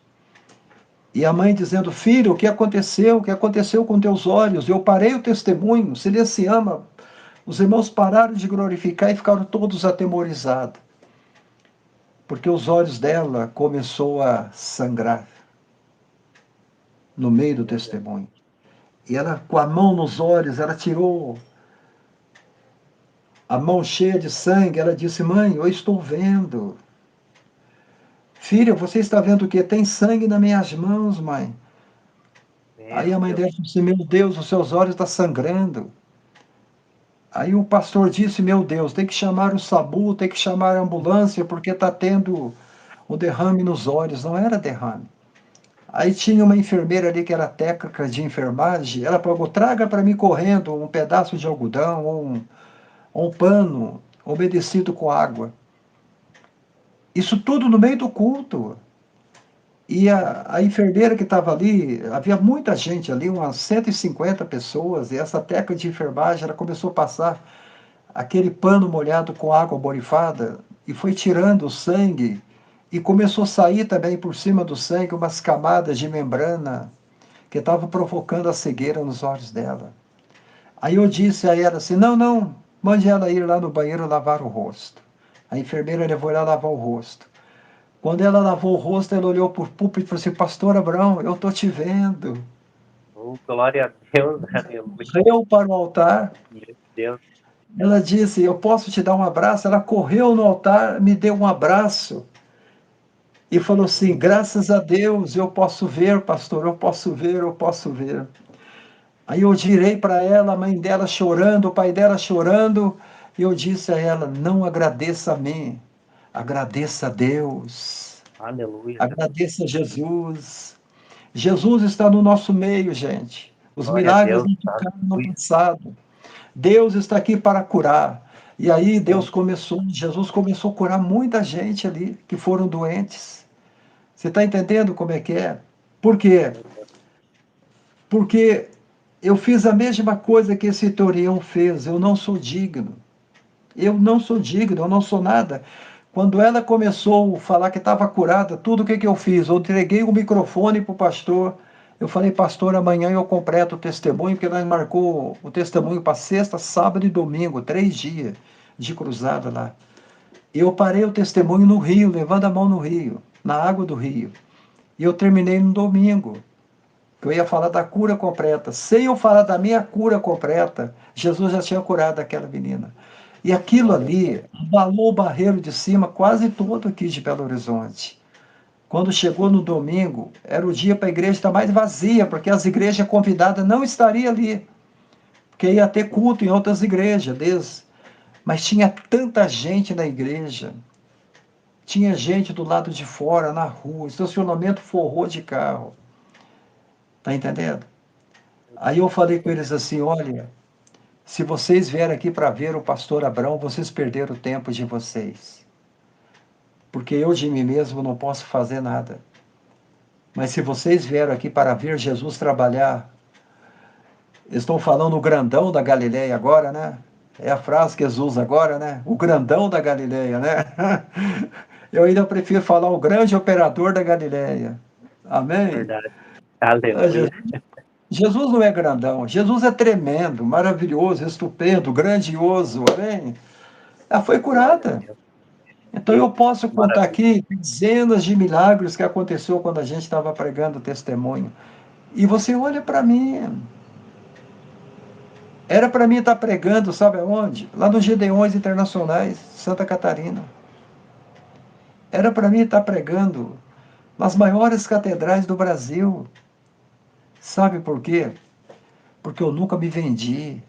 E a mãe dizendo: filho, o que aconteceu? O que aconteceu com teus olhos? Eu parei o testemunho, se ele se ama. Os irmãos pararam de glorificar e ficaram todos atemorizados, porque os olhos dela começou a sangrar no meio do Meu Deus. testemunho. E ela, com a mão nos olhos, ela tirou a mão cheia de sangue. Ela disse: mãe, eu estou vendo. Filha, você está vendo o quê? Tem sangue nas minhas mãos, mãe. Aí Meu a mãe Deus. dela disse: meu Deus, os seus olhos estão sangrando. Aí o pastor disse: meu Deus, tem que chamar o SAMU, tem que chamar a ambulância, porque está tendo um derrame nos olhos. Não era derrame. Aí tinha uma enfermeira ali que era técnica de enfermagem. Ela falou: traga para mim correndo um pedaço de algodão ou um pano umedecido com água. Isso tudo no meio do culto. E a enfermeira que estava ali, havia muita gente ali, umas 150 pessoas, e essa técnica de enfermagem, ela começou a passar aquele pano molhado com água borifada e foi tirando o sangue e começou a sair também por cima do sangue umas camadas de membrana que estavam provocando a cegueira nos olhos dela. Aí eu disse a ela assim: não, não, mande ela ir lá no banheiro lavar o rosto. A enfermeira levou ela a lavar o rosto. Quando ela lavou o rosto, ela olhou para o púlpito e falou assim: pastor Abraão, eu estou te vendo. Oh, glória a Deus, aleluia. Correu para o altar. Meu Deus. Ela disse: eu posso te dar um abraço? Ela correu no altar, me deu um abraço e falou assim: graças a Deus, eu posso ver, pastor, eu posso ver, eu posso ver. Aí eu direi para ela, a mãe dela chorando, o pai dela chorando, e eu disse a ela: não agradeça a mim, agradeça a Deus, Aleluia, Jesus. agradeça a Jesus. Jesus está no nosso meio, gente. Os Glória a milagres Deus. não ficaram no Aleluia. passado. Deus está aqui para curar. E aí Sim. Jesus começou a curar muita gente ali que foram doentes. Você está entendendo como é que é? Por quê? Meu Deus. Porque eu fiz a mesma coisa que esse Torião fez. Eu não sou digno. Eu não sou digno, eu não sou nada. Quando ela começou a falar que estava curada, tudo o que, que eu fiz? Eu entreguei o microfone para o pastor. Eu falei: pastor, amanhã eu completo o testemunho, porque nós marcou o testemunho para sexta, sábado e domingo, 3 dias de cruzada lá. Eu parei o testemunho no rio, levando a mão no rio, na água do rio. E eu terminei no domingo, que eu ia falar da cura completa. Sem eu falar da minha cura completa, Jesus já tinha curado aquela menina. E aquilo Glória a Deus. ali abalou o barreiro de cima quase todo aqui de Belo Horizonte. Quando chegou no domingo, era o dia para a igreja estar mais vazia, porque as igrejas convidadas não estariam ali, porque ia ter culto em outras igrejas, mas tinha tanta gente na igreja, tinha gente do lado de fora, na rua, estacionamento forrou de carro, tá entendendo? Aí eu falei com eles assim: olha, se vocês vierem aqui para ver o pastor Abrão, vocês perderam o tempo de vocês, porque eu de mim mesmo não posso fazer nada. Mas se vocês vieram aqui para ver Jesus trabalhar, estão falando o grandão da Galileia agora, né? É a frase que Jesus usa agora, né? O grandão da Galileia, né? Eu ainda prefiro falar o grande operador da Galileia. Amém? Verdade. Ah, Aleluia. Jesus não é grandão, Jesus é tremendo, maravilhoso, estupendo, grandioso, amém? Ela foi Glória a curada. Deus. Então eu Que posso contar maravilha. aqui dezenas de milagres que aconteceu quando a gente estava pregando o testemunho. E você olha para mim, era para mim estar pregando, sabe aonde? Lá nos Gedeões Internacionais, Santa Catarina. Era para mim estar pregando nas maiores catedrais do Brasil. Sabe por quê? Porque eu nunca me vendi.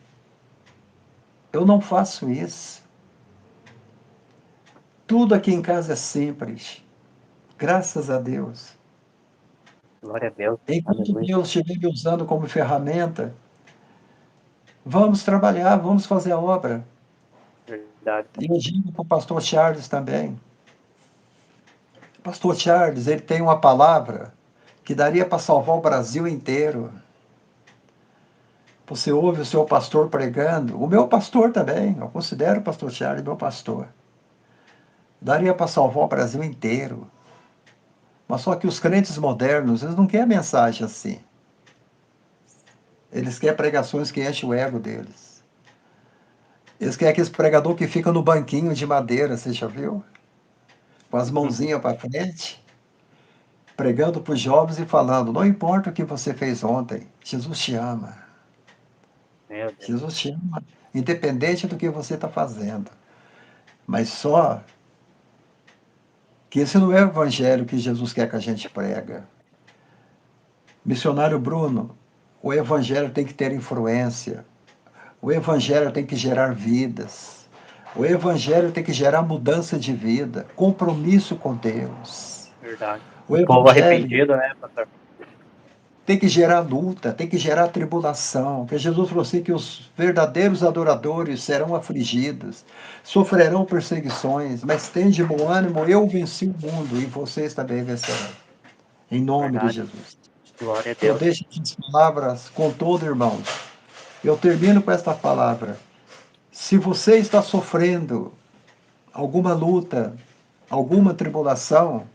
Eu não faço isso. Tudo aqui em casa é simples. Graças a Deus. Glória a Deus. Enquanto Aleluia. Deus estiver me usando como ferramenta, Vamos trabalhar, vamos fazer a obra. Verdade. E eu digo para o pastor Charles também. O pastor Charles, ele tem uma palavra que daria para salvar o Brasil inteiro. Você ouve o seu pastor pregando, o meu pastor também, eu considero o pastor Charles meu pastor. Daria para salvar o Brasil inteiro. Mas só que os crentes modernos, eles não querem mensagem assim. Eles querem pregações que enchem o ego deles. Eles querem aqueles pregador que fica no banquinho de madeira, você já viu? Com as mãozinhas para frente, pregando para os jovens e falando: não importa o que você fez ontem, Jesus te ama. Meu Deus. Jesus te ama, independente do que você está fazendo. Mas só que esse não é o evangelho que Jesus quer que a gente prega. Missionário Bruno, o evangelho tem que ter influência. O evangelho tem que gerar vidas. O evangelho tem que gerar mudança de vida, compromisso com Deus. Verdade. O O povo evangelho arrependido, né, pastor? tem que gerar luta, tem que gerar tribulação. Porque Jesus falou assim que os verdadeiros adoradores serão afligidos, sofrerão perseguições, mas tem de bom ânimo, eu venci o mundo e vocês também vencerão. Em nome de Verdade. Jesus. Glória a Eu Deus. deixo essas palavras com todo, irmãos. Eu termino com esta palavra. Se você está sofrendo alguma luta, alguma tribulação,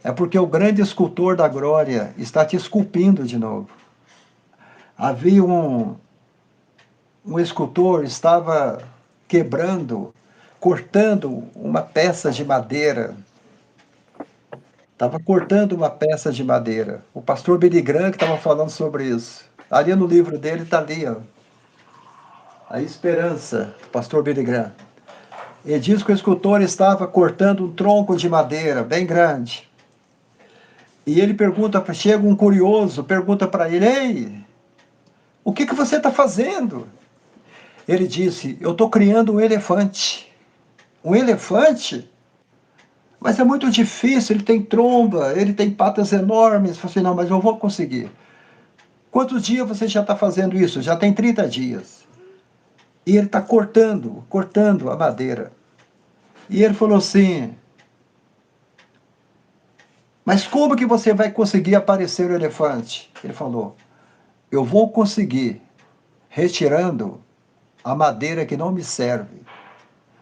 é porque o grande escultor da glória está te esculpindo de novo. Havia um escultor, estava quebrando, cortando uma peça de madeira. Estava cortando uma peça de madeira. O pastor Billy Graham que estava falando sobre isso. Ali no livro dele está ali, ó, A Esperança, do pastor Billy Graham. Ele diz que o escultor estava cortando um tronco de madeira bem grande. E ele pergunta, chega um curioso, pergunta para ele: ei, o que você está fazendo? Ele disse: eu estou criando um elefante. Um elefante? Mas é muito difícil, ele tem tromba, ele tem patas enormes. Eu falei assim: não, mas eu vou conseguir. Quantos dias você já está fazendo isso? Já tem 30 dias. E ele está cortando a madeira. E ele falou assim: mas como que você vai conseguir aparecer o elefante? Ele falou: eu vou conseguir retirando a madeira que não me serve,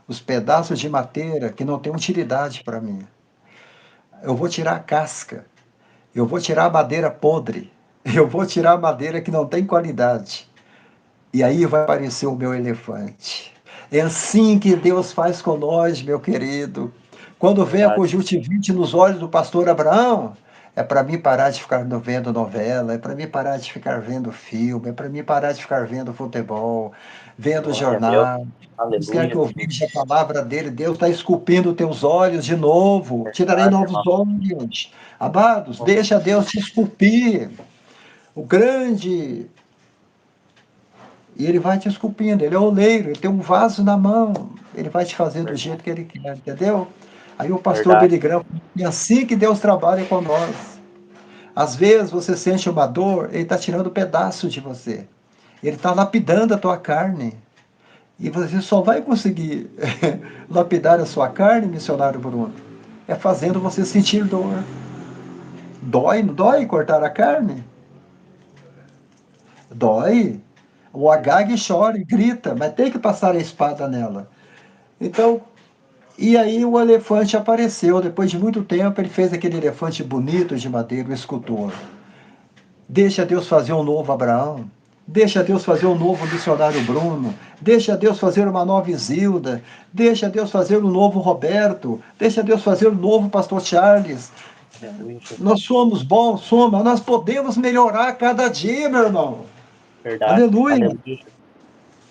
os pedaços de madeira que não têm utilidade para mim. Eu vou tirar a casca, eu vou tirar a madeira podre, eu vou tirar a madeira que não tem qualidade. E aí vai aparecer o meu elefante. É assim que Deus faz com nós, meu querido. Quando vem a Verdade. conjuntivite nos olhos do pastor Abraão, é para mim parar de ficar vendo novela, é para mim parar de ficar vendo filme, é para mim parar de ficar vendo futebol, vendo Glória a Deus. jornal. Deus quer que Aleluia. eu veja a palavra dele. Deus está esculpindo teus olhos de novo. Te darei Verdade, novos irmão. olhos. Amados, deixa Deus te esculpir. O grande e ele vai te esculpindo, ele é oleiro, ele tem um vaso na mão, ele vai te fazer do Verdade. jeito que ele quer, entendeu? Aí o pastor Verdade. Billy Graham, é assim que Deus trabalha com nós. Às vezes você sente uma dor, ele está tirando um pedaço de você. Ele está lapidando a tua carne. E você só vai conseguir lapidar a sua carne, missionário Bruno, é fazendo você sentir dor. Dói, não dói cortar a carne? Dói. O Agag chora e grita, mas tem que passar a espada nela. Então, e aí o elefante apareceu. Depois de muito tempo, ele fez aquele elefante bonito de madeira, o escultor. Deixa Deus fazer um novo Abraão. Deixa Deus fazer um novo missionário Bruno. Deixa Deus fazer uma nova Isilda. Deixa Deus fazer um novo Roberto. Deixa Deus fazer um novo pastor Charles. Aleluia, Jesus. Nós somos bons, somos, mas nós podemos melhorar cada dia, meu irmão. Verdade. Aleluia. Aleluia, Jesus.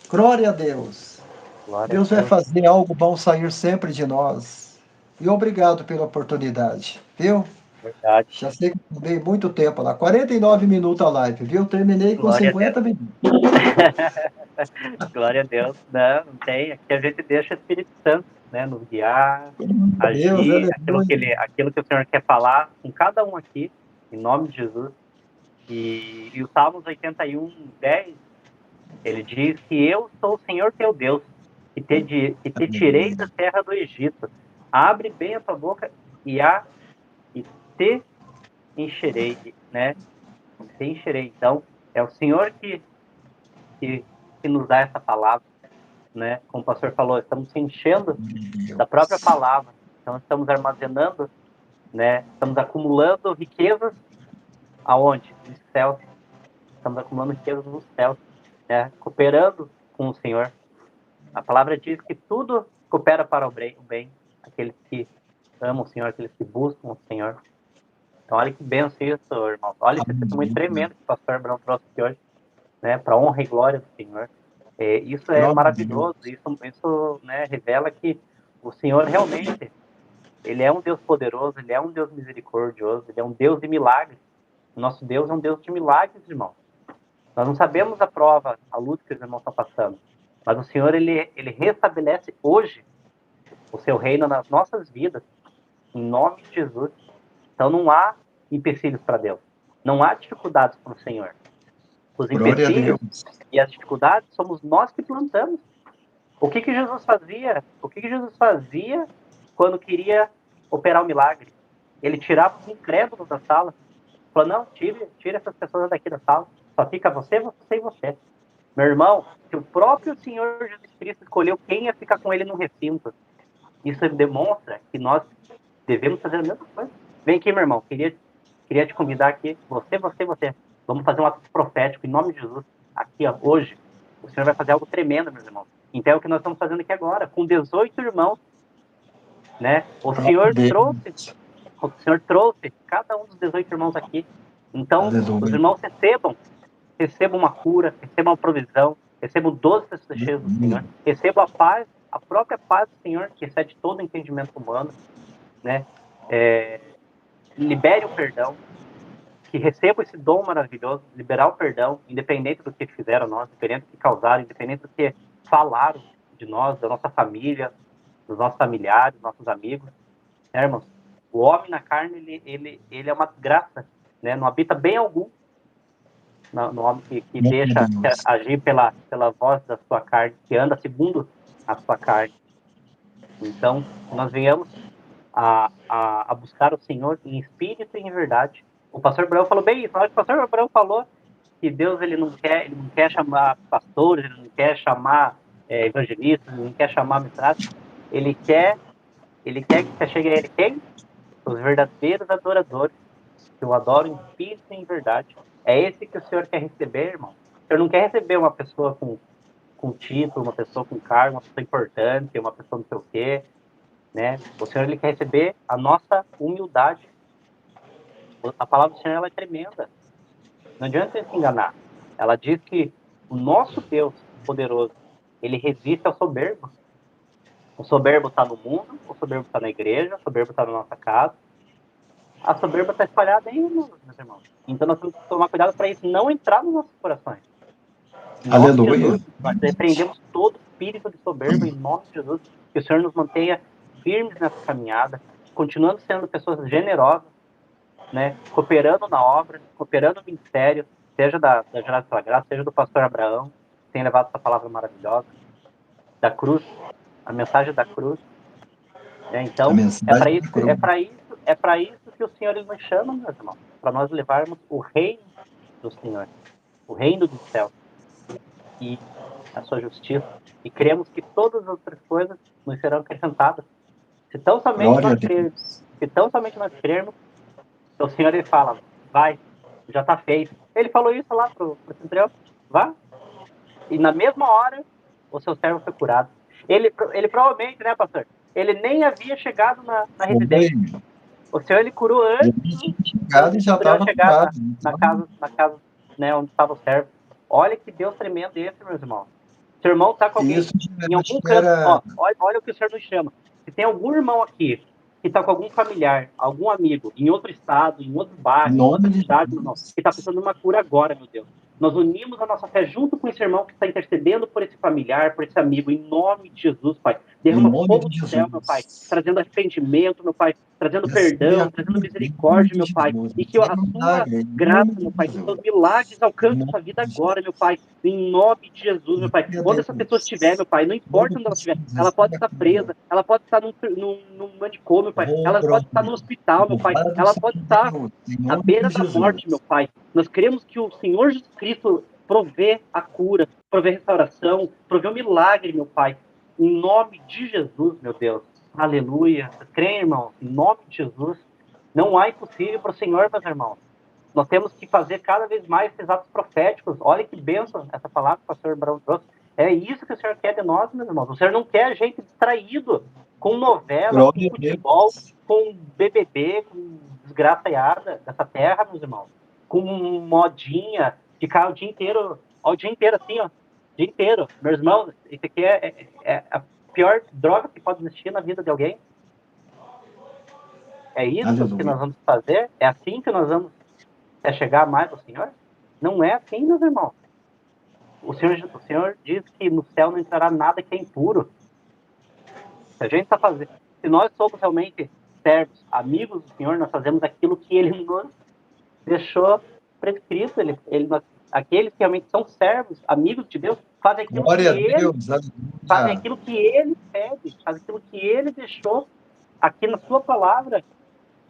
Glória a Deus. Glória Deus a vai Deus. fazer algo bom sair sempre de nós. E obrigado pela oportunidade, viu? Verdade. Já sei que eu dei muito tempo lá, 49 minutos a live, viu? Terminei com Glória a Deus. 50 minutos. Glória a Deus. Não, não tem. Aqui a gente deixa o Espírito Santo, né, nos guiar, Deus, agir, aleluia. aquilo que o Senhor quer falar com cada um aqui, em nome de Jesus. E o Salmos 81, 10 Ele diz que eu sou o Senhor teu Deus, que te tirei da terra do Egito. Abre bem a tua boca e te encherei, né? Te encherei. Então, é o Senhor que nos dá essa palavra, né? Como o pastor falou, estamos se enchendo da própria palavra. Então, estamos armazenando, né? Estamos acumulando riquezas aonde? Nos céus. Estamos acumulando riquezas nos céus, né? Cooperando com o Senhor. A palavra diz que tudo coopera para o bem, aqueles que amam o Senhor, aqueles que buscam o Senhor. Então, olha que bênção isso, irmão. Olha esse testemunho tremendo que o pastor Abraão trouxe aqui hoje, né? Para honra e glória do Senhor. Isso é Glória a maravilhoso. Deus. Isso, né, revela que o Senhor realmente, ele é um Deus poderoso, ele é um Deus misericordioso, ele é um Deus de milagres. O nosso Deus é um Deus de milagres, irmão. Nós não sabemos a prova, a luta que os irmãos estão passando, mas o Senhor, ele restabelece hoje o seu reino nas nossas vidas, em nome de Jesus. Então não há empecilhos para Deus, não há dificuldades para o Senhor. Os Glória a empecilhos Deus. e as dificuldades somos nós que plantamos. O que Jesus fazia? O que Jesus fazia quando queria operar o milagre? Ele tirava os incrédulos da sala. Falou, não, tire essas pessoas daqui da sala. Só fica você, você e você. Meu irmão, se o próprio Senhor Jesus Cristo escolheu quem ia ficar com ele no recinto, isso demonstra que nós devemos fazer a mesma coisa. Vem aqui, meu irmão. Queria te convidar aqui. Você. Vamos fazer um ato profético em nome de Jesus. Aqui, ó, hoje. O Senhor vai fazer algo tremendo, meus irmãos. Então é o que nós estamos fazendo aqui agora, com 18 irmãos, né? O Senhor trouxe cada um dos 18 irmãos aqui. Então, os Aleluia. irmãos recebam uma cura, recebam uma provisão, recebam 12 pessoas cheias do Senhor, recebam a paz, a própria paz do Senhor, que excede todo entendimento humano, né? Libere o perdão, que receba esse dom maravilhoso, liberar o perdão, independente do que fizeram nós, independente do que causaram, independente do que falaram de nós, da nossa família, dos nossos familiares, dos nossos amigos, né, irmãos? O homem na carne, ele é uma desgraça, né? Não habita bem algum no homem que Glória a deixa Deus. agir pela voz da sua carne, que anda segundo a sua carne. Então, nós venhamos a buscar o Senhor em espírito e em verdade. O pastor Abraão falou bem isso. O pastor Abraão falou que Deus ele não quer chamar pastores, ele não quer chamar evangelistas, ele não quer chamar missionários. Ele quer que você chegue a ele quem? Os verdadeiros adoradores, que o adoram em espírito e em verdade. É esse que o Senhor quer receber, irmão. O Senhor não quer receber uma pessoa com título, uma pessoa com cargo, uma pessoa importante, uma pessoa não sei o quê, né? O Senhor ele quer receber a nossa humildade. A palavra do Senhor ela é tremenda. Não adianta você se enganar. Ela diz que o nosso Deus poderoso, ele resiste ao soberbo. O soberbo está no mundo, o soberbo está na igreja, o soberbo está na nossa casa. A soberba está espalhada aí, meus irmãos. Então nós temos que tomar cuidado para isso não entrar nos nossos corações. Em nome de Aleluia. Jesus, nós repreendemos todo espírito de soberba, em nome de Jesus, que o Senhor nos mantenha firmes nessa caminhada, continuando sendo pessoas generosas, né, cooperando na obra, cooperando no ministério, seja da Jornada pela Graça, seja do pastor Abraão, que tem levado essa palavra maravilhosa, da cruz, a mensagem da cruz. Né? A Então, mensagem da cruz. é para isso que o Senhor ele nos chama, meus irmãos, para nós levarmos o reino do Senhor, o reino dos céus e a sua justiça, e cremos que todas as outras coisas nos serão acrescentadas. Se tão somente Glória a nós crermos, Deus. se tão somente nós crermos, o Senhor ele fala, vai, já está feito. Ele falou isso lá pro centurião, vá. E na mesma hora, o seu servo foi curado. Ele provavelmente, né, pastor? Ele nem havia chegado na Foi. residência. O Senhor ele curou Ele antes tinha do chegado e já centurião estava chegar curado. na casa, né, onde estava o servo. Olha que Deus tremendo esse, meus irmãos. Seu irmão está com alguém Isso em acho algum que canto. era Ó, olha o que o Senhor nos chama. Se tem algum irmão aqui que está com algum familiar, algum amigo, em outro estado, em outro em bairro, em nome outra de cidade, meu irmão, Jesus. que está precisando de uma cura agora, meu Deus. Nós unimos a nossa fé junto com esse irmão que está intercedendo por esse familiar, por esse amigo, em nome de Jesus, Pai. Em Derrama nome fogo de do céu, meu Pai, Jesus. trazendo arrependimento, meuPai, trazendo Receba perdão, a trazendo cura em nome misericórdia, de meu Pai, Jesus. e que a Receba um sua milagre em graça, nome de meu Pai, que os seus Jesus. milagres Em alcancem nome essa vida de Jesus. agora, meu Pai, em nome de Jesus, meu Pai. Glória a Onde essa pessoa estiver, Deus. meu Pai, não Todo importa onde ela estiver, possível, ela pode receba a estar cura. presa, ela pode estar num manicômio, Pai, Oh, ela pode glória a estar no Deus. hospital, meu Pai, Louvado ela seja pode estar Deus. Em à nome beira de da morte, meu Jesus. Pai. Nós queremos que o Senhor Jesus Cristo provê a cura, provê a restauração, provê o milagre, meu Pai. Em nome de Jesus, meu Deus. Aleluia. Vocês creem, irmãos? Em nome de Jesus. Não há impossível para o Senhor, meus irmãos. Nós temos que fazer cada vez mais esses atos proféticos. Olha que bênção essa palavra que o pastor Brown trouxe. É isso que o Senhor quer de nós, meus irmãos. O Senhor não quer a gente distraído com novela, com Glória a futebol, Deus. com BBB, com desgraçaiada dessa terra, meus irmãos. Com modinha, ficar o dia inteiro assim, ó. O dia inteiro. Meus irmãos, isso aqui é a pior droga que pode existir na vida de alguém. É isso que Aleluia. nós vamos fazer? É assim que nós vamos chegar mais ao Senhor? Não é assim, meus irmãos. O Senhor diz que no céu não entrará nada que é impuro. Se a gente está fazendo, se nós somos realmente servos, amigos do Senhor, nós fazemos aquilo que Ele nos deixou prescrito. Aqueles que realmente são servos, amigos de Deus, Glória a Deus. fazem Aleluia. aquilo que Ele pede, fazem aquilo que Ele deixou aqui na Sua palavra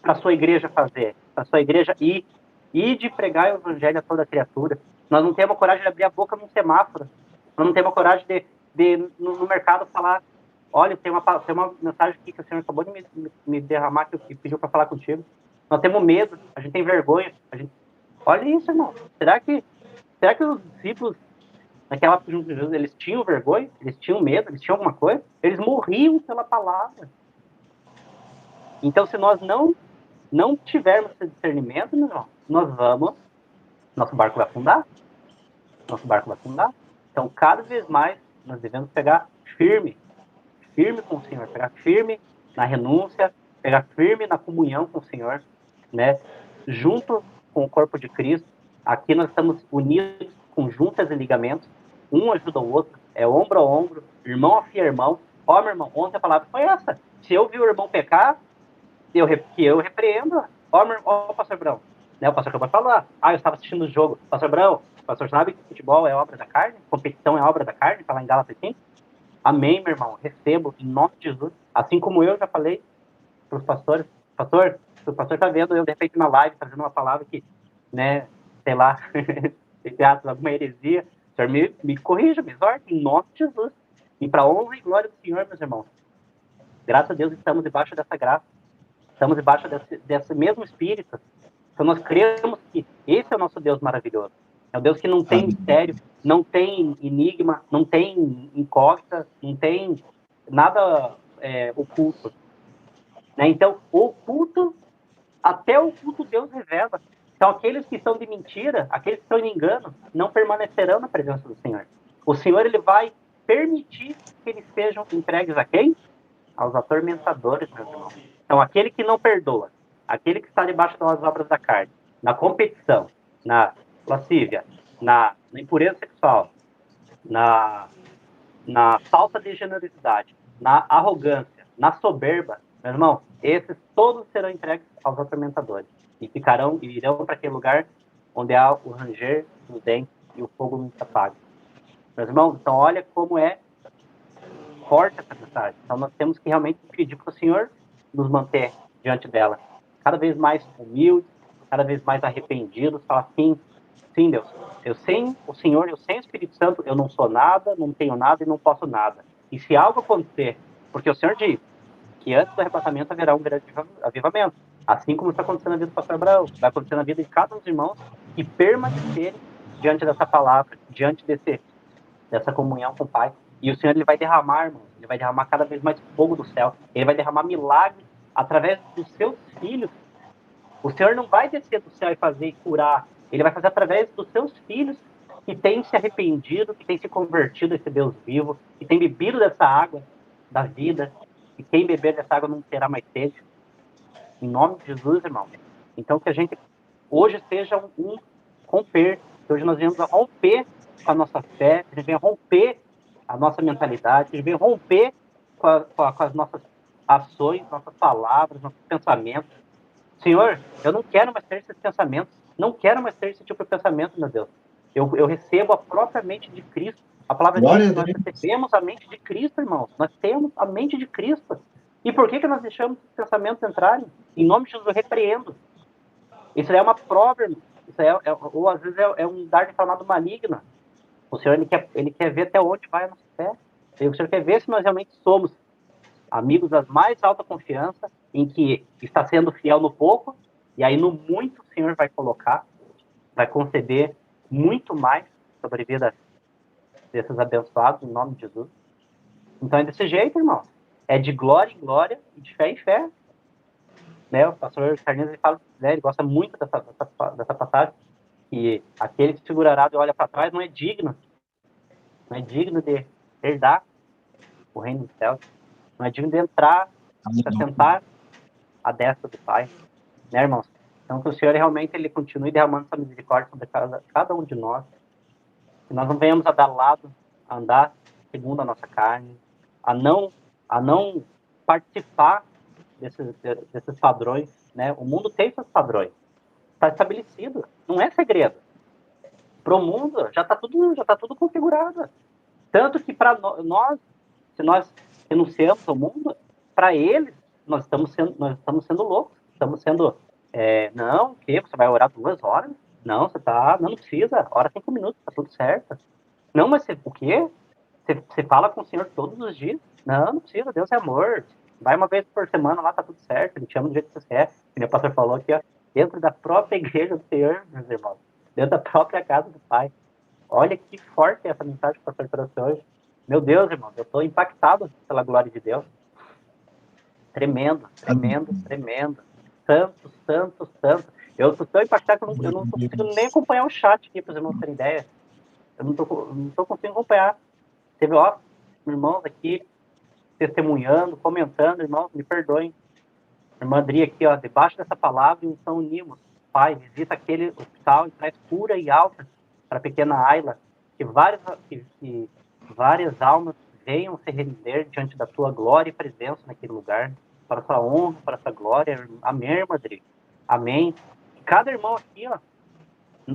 para a sua igreja fazer, para a sua igreja ir de pregar o evangelho a toda criatura. Nós não temos coragem de abrir a boca num semáforo. Nós não temos coragem de no mercado falar, olha, tem uma mensagem aqui que o Senhor acabou de me derramar, que pediu para falar contigo. Nós temos medo, a gente tem vergonha. Olha isso, irmão. Será que os discípulos naquela época junto de Jesus, eles tinham vergonha? Eles tinham medo? Eles tinham alguma coisa? Eles morriam pela palavra. Então, se nós não tivermos esse discernimento, nosso barco vai afundar. Nosso barco vai afundar. Então, cada vez mais, nós devemos pegar firme com o Senhor, pegar firme na renúncia, pegar firme na comunhão com o Senhor, né? Junto com o corpo de Cristo. Aqui nós estamos unidos com juntas e ligamentos. Um ajuda o outro, é ombro a ombro, irmão afia irmão. Ó, meu irmão, ontem a palavra foi essa. Se eu vi o irmão pecar, eu repreendo. Ó, pastor Brão, né, o pastor acabou de falar. Eu estava assistindo o jogo. Pastor Brão, o pastor sabe que futebol é obra da carne? Competição é obra da carne? Falar em Gálatas 5? Amém, meu irmão. Recebo em nome de Jesus. Assim como eu já falei para os pastores. Pastor, se o pastor está vendo eu, de repente, na live, trazendo uma palavra que, né, sei lá, entre aspas, alguma heresia, o senhor me corrija, me exorte, em nome de Jesus. E para honra e glória do Senhor, meus irmãos. Graças a Deus estamos debaixo dessa graça. Estamos debaixo desse mesmo Espírito. Então nós cremos que esse é o nosso Deus maravilhoso. É o Deus que não tem mistério, não tem enigma, não tem incógnita, não tem nada oculto. Né? Então, até o oculto Deus revela. Então aqueles que são de mentira, aqueles que estão em engano, não permanecerão na presença do Senhor. O Senhor ele vai permitir que eles sejam entregues a quem? Aos atormentadores, meus irmãos. Então, aquele que não perdoa, aquele que está debaixo das obras da carne, na competição, na lascívia, na impureza sexual, na falta de generosidade, na arrogância, na soberba, meu irmão, esses todos serão entregues aos atormentadores e irão para aquele lugar onde há o ranger dos dentes e o fogo não se apaga. Meus irmãos, então olha como é forte essa mensagem. Então nós temos que realmente pedir para o Senhor nos manter diante dela, cada vez mais humildes, cada vez mais arrependidos, falar sim, Deus, eu sem o Senhor, eu sem o Espírito Santo, eu não sou nada, não tenho nada e não posso nada. E se algo acontecer, porque o Senhor diz que antes do arrebatamento haverá um grande avivamento, assim como está acontecendo na vida do pastor Abraão, vai acontecer na vida de cada um dos irmãos que permanecerem diante dessa palavra, diante dessa comunhão com o Pai. E o Senhor ele vai derramar, irmãos, ele vai derramar cada vez mais fogo do céu. Ele vai derramar milagres através dos seus filhos. O Senhor não vai descer do céu e fazer e curar. Ele vai fazer através dos seus filhos que têm se arrependido, que têm se convertido a esse Deus vivo, que têm bebido dessa água da vida. E quem beber dessa água não terá mais sede. Em nome de Jesus, irmão. Então que a gente hoje seja um romper que hoje nós viemos a romper com a nossa fé, a gente vem romper a nossa mentalidade, a gente vem romper com as nossas ações, nossas palavras, nossos pensamentos. Senhor, eu não quero mais ter esses pensamentos, não quero mais ter esse tipo de pensamento, meu Deus. Eu recebo a própria mente de Cristo. A palavra diz Glória que a nós Deus. recebemos a mente de Cristo, irmãos. Nós temos a mente de Cristo. E por que nós deixamos esses pensamentos entrarem? Em nome de Jesus, eu repreendo. Isso é uma prova, irmão. Isso ou às vezes é um dardo inflamado maligno. O Senhor ele quer ver até onde vai a nossa fé. O Senhor quer ver se nós realmente somos amigos da mais alta confiança, em que está sendo fiel no pouco, e aí no muito o Senhor vai colocar, vai conceder muito mais sobre a vida desses abençoados, em nome de Jesus. Então é desse jeito, irmão. É de glória em glória e de fé em fé. Né? O pastor Carlinhos ele fala, né, ele gosta muito dessa passagem, que aquele que segurará e olha para trás não é digno de herdar o reino dos céus, não é digno de entrar, se assentar à destra do Pai, né, irmãos? Então, que o Senhor realmente ele continue derramando essa misericórdia sobre cada um de nós, que nós não venhamos a dar lado, a andar segundo a nossa carne, a não participar desses padrões, né? O mundo tem seus padrões, está estabelecido, não é segredo. Para o mundo já está tudo configurado. Tanto que para nós, se nós renunciamos ao mundo, para eles nós estamos sendo loucos, estamos sendo não, que você vai orar 2 horas? Não, não precisa, ora 5 minutos, tá tudo certo. Não, mas o quê? Você fala com o Senhor todos os dias? Não precisa, Deus é amor. Vai uma vez por semana lá, tá tudo certo, ele te ama do jeito que você é. Como o pastor falou aqui, ó, dentro da própria igreja do Senhor, meus irmãos, dentro da própria casa do Pai. Olha que forte é essa mensagem que o pastor trouxe hoje. Meu Deus, irmãos, eu estou impactado pela glória de Deus. Tremendo, tremendo, tremendo. Santo, santo, santo. Eu estou tão impactado que eu não estou conseguindo nem acompanhar o chat aqui, para os irmãos terem ideia. Eu não estou conseguindo acompanhar. Teve, irmãos aqui testemunhando, comentando, irmãos, me perdoem. Irmã Adri aqui, ó, debaixo dessa palavra, então unimos. Pai, visita aquele hospital e traz cura e alta para a pequena Ayla, que várias almas venham se render diante da tua glória e presença naquele lugar, para a sua honra, para a sua glória. Amém, irmã Adri. Amém. Cada irmão aqui, ó,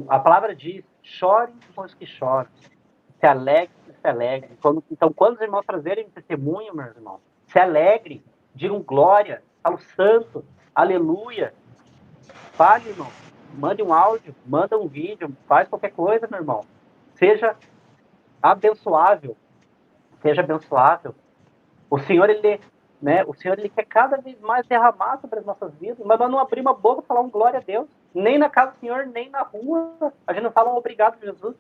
a palavra diz, chorem com os que choram, se alegre, se alegre. Então, quando os irmãos trazerem testemunho, meus irmãos, se alegre, digam glória ao santo, aleluia. Fale, irmão, mande um áudio, manda um vídeo, faz qualquer coisa, meu irmão. Seja abençoável, seja abençoável. O Senhor, ele quer cada vez mais derramar sobre as nossas vidas, mas nós não abrimos a boca para falar um glória a Deus. Nem na casa do Senhor, nem na rua. A gente não fala um obrigado, Jesus.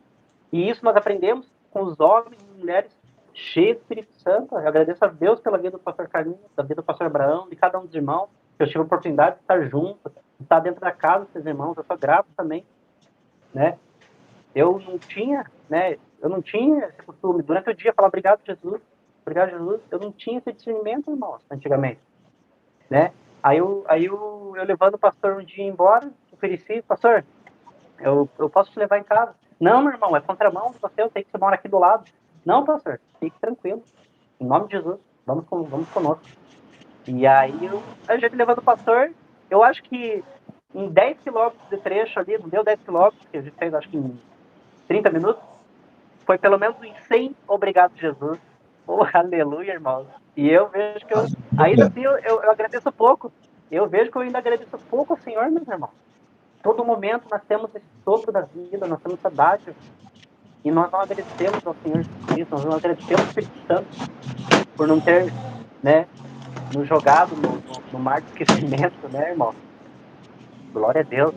E isso nós aprendemos com os homens e mulheres cheios do Espírito Santo. Eu agradeço a Deus pela vida do pastor Carlinhos, da vida do pastor Abraão, de cada um dos irmãos, que eu tive a oportunidade de estar junto, de estar dentro da casa desses irmãos. Eu sou grato também, né? Eu não tinha esse costume. Durante o dia, falar obrigado, Jesus. Obrigado, Jesus. Eu não tinha esse discernimento, irmãos, antigamente, né? Aí eu levando o pastor um dia embora, ofereci, pastor, eu posso te levar em casa? Não, meu irmão, é contramão de você, eu sei que você mora aqui do lado. Não, pastor, fique tranquilo. Em nome de Jesus, vamos conosco. E aí a gente levando o pastor, eu acho que em 10 quilômetros de trecho ali, não deu 10 quilômetros, que a gente fez acho que em 30 minutos, foi pelo menos em 100, obrigado, Jesus. Oh, aleluia, irmãos. E eu vejo que ainda assim, eu agradeço pouco. Eu vejo que eu ainda agradeço pouco ao Senhor, meus irmãos. Todo momento nós temos esse sopro da vida, nós temos essa dádiva. E nós não agradecemos ao Senhor Jesus Cristo, nós não agradecemos ao Espírito Santo por não ter, né, nos jogado no mar de esquecimento, né, irmão? Glória a Deus.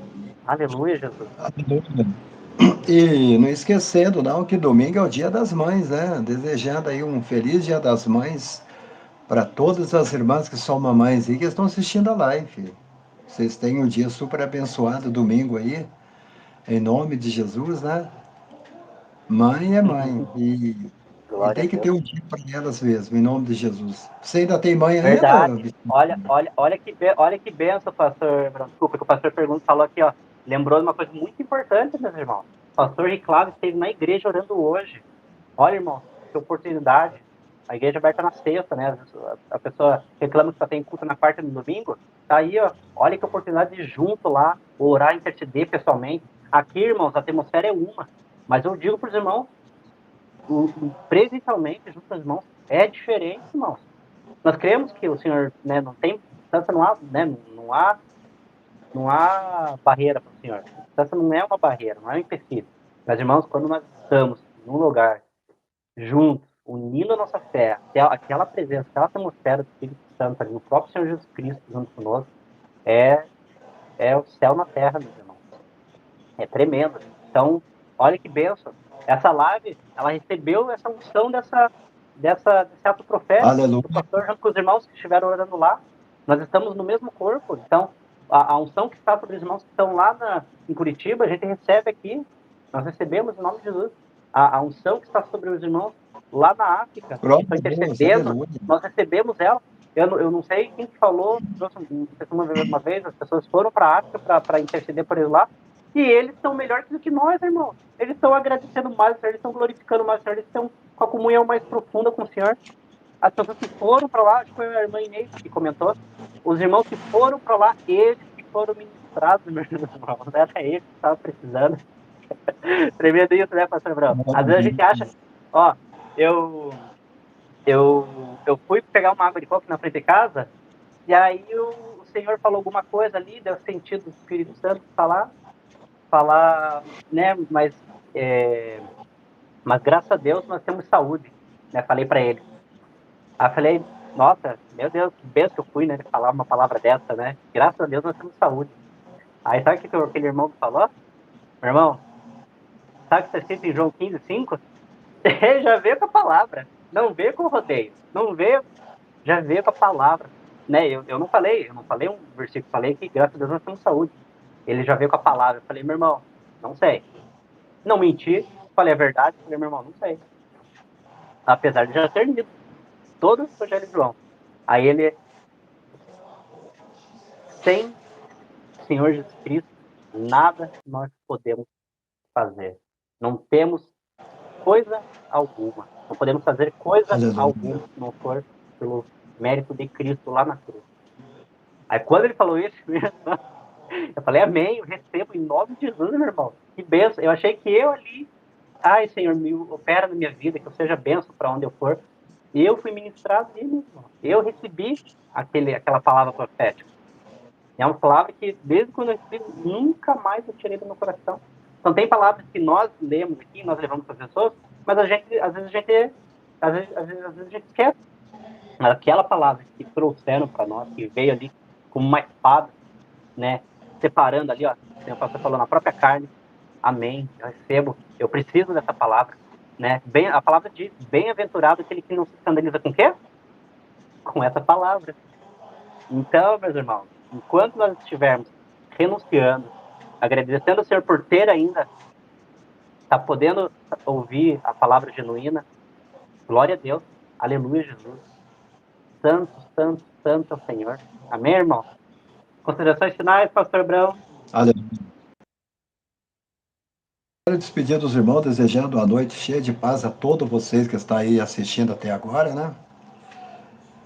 Aleluia, Jesus. E não esquecendo, não, que domingo é o Dia das Mães, né? Desejando aí um feliz Dia das Mães para todas as irmãs que são mamães aí que estão assistindo a live. Vocês tenham um dia super abençoado domingo aí, em nome de Jesus, né? Mãe é mãe. E Glória a tem que Deus. ter um dia para elas mesmo, em nome de Jesus. Você ainda tem mãe ainda, Verdade. Vicente? Olha que benção, pastor. Desculpa, que o pastor falou aqui, ó. Lembrou de uma coisa muito importante, meus irmãos. O pastor Riclave esteve na igreja orando hoje. Olha, irmão, que oportunidade. A igreja aberta na sexta, né? A pessoa reclama que só tem culto na quarta e no domingo. Tá aí, ó. Olha que oportunidade de junto lá, orar, interceder pessoalmente. Aqui, irmãos, a atmosfera é uma. Mas eu digo para os irmãos, presencialmente, junto aos irmãos, é diferente, irmãos. Nós cremos que o Senhor, né, não tem distância, não há, né, não há barreira para o Senhor. A distância não é uma barreira, não é um empecilho. Mas, irmãos, quando nós estamos num lugar juntos, unindo a nossa fé, aquela presença, aquela atmosfera do Espírito Santo ali, no próprio Senhor Jesus Cristo junto conosco, é o céu na terra, meus irmãos. É tremendo. Então, olha que bênção. Essa live, ela recebeu essa unção desse ato profético Aleluia. do pastor junto com os irmãos que estiveram orando lá. Nós estamos no mesmo corpo. Então, a unção que está sobre os irmãos que estão lá em Curitiba, a gente recebe aqui. Nós recebemos em nome de Jesus. A unção que está sobre os irmãos lá na África, que Glória estão a Deus, intercedendo, aleluia. nós recebemos ela. Eu não sei quem que falou, não sei se uma vez as pessoas foram para a África para interceder por eles lá, e eles são melhores do que nós, irmão. Eles estão agradecendo mais, eles estão glorificando mais, eles estão com a comunhão mais profunda com o Senhor. As pessoas que foram para lá, acho que foi a irmã Inês que comentou, os irmãos que foram para lá, eles que foram ministrados, meus irmãos, era eles que estavam precisando. Tremendo isso, né, pastor Brão? Às vezes a gente acha, ó, eu fui pegar uma água de coco na frente de casa, e aí o Senhor falou alguma coisa ali, deu sentido do Espírito Santo falar, né, mas graças a Deus nós temos saúde, né, falei para ele. Aí eu falei, nossa, meu Deus, que benção que eu fui, né, de falar uma palavra dessa, né, graças a Deus nós temos saúde. Aí sabe o que aquele irmão falou? Meu irmão, sabe o que está escrito em João 15:5? Ele já veio com a palavra, não veio com o rodeio, não veio, já veio com a palavra, né, eu não falei um versículo, falei que graças a Deus nós temos saúde. Ele já veio com a palavra, eu falei, meu irmão, não sei. Não menti, falei a verdade, falei, meu irmão, não sei. Apesar de já ter lido todo o Evangelho de João. Aí ele, sem o Senhor Jesus Cristo, nada nós podemos fazer. Não temos coisa alguma. Não podemos fazer coisa Aleluia. alguma se não for pelo mérito de Cristo lá na cruz. Aí quando ele falou isso, eu falei, amém, eu recebo em nome de Jesus, meu irmão. Que benção. Eu achei que eu ali, ai, Senhor, me opera na minha vida, que eu seja benção para onde eu for. Eu fui ministrado nele, irmão. Eu recebi aquela palavra profética. É uma palavra que, desde quando eu recebi, nunca mais eu tirei do meu coração. Então, tem palavras que nós lemos aqui, nós levamos para as pessoas, mas às vezes a gente esquece. Mas aquela palavra que trouxeram para nós, que veio ali como uma espada, né, separando ali, ó, o pastor falou, na própria carne, amém, eu recebo, eu preciso dessa palavra, né, a palavra diz, bem-aventurado aquele que não se escandaliza com o quê? Com essa palavra. Então, meus irmãos, enquanto nós estivermos renunciando, agradecendo ao Senhor por ter ainda, tá podendo ouvir a palavra genuína, glória a Deus, aleluia, Jesus, santo, santo, santo é o Senhor, amém, irmão? Considerações finais, pastor Brão? Aleluia. Quero despedir dos irmãos, desejando uma noite cheia de paz a todos vocês que estão aí assistindo até agora, né?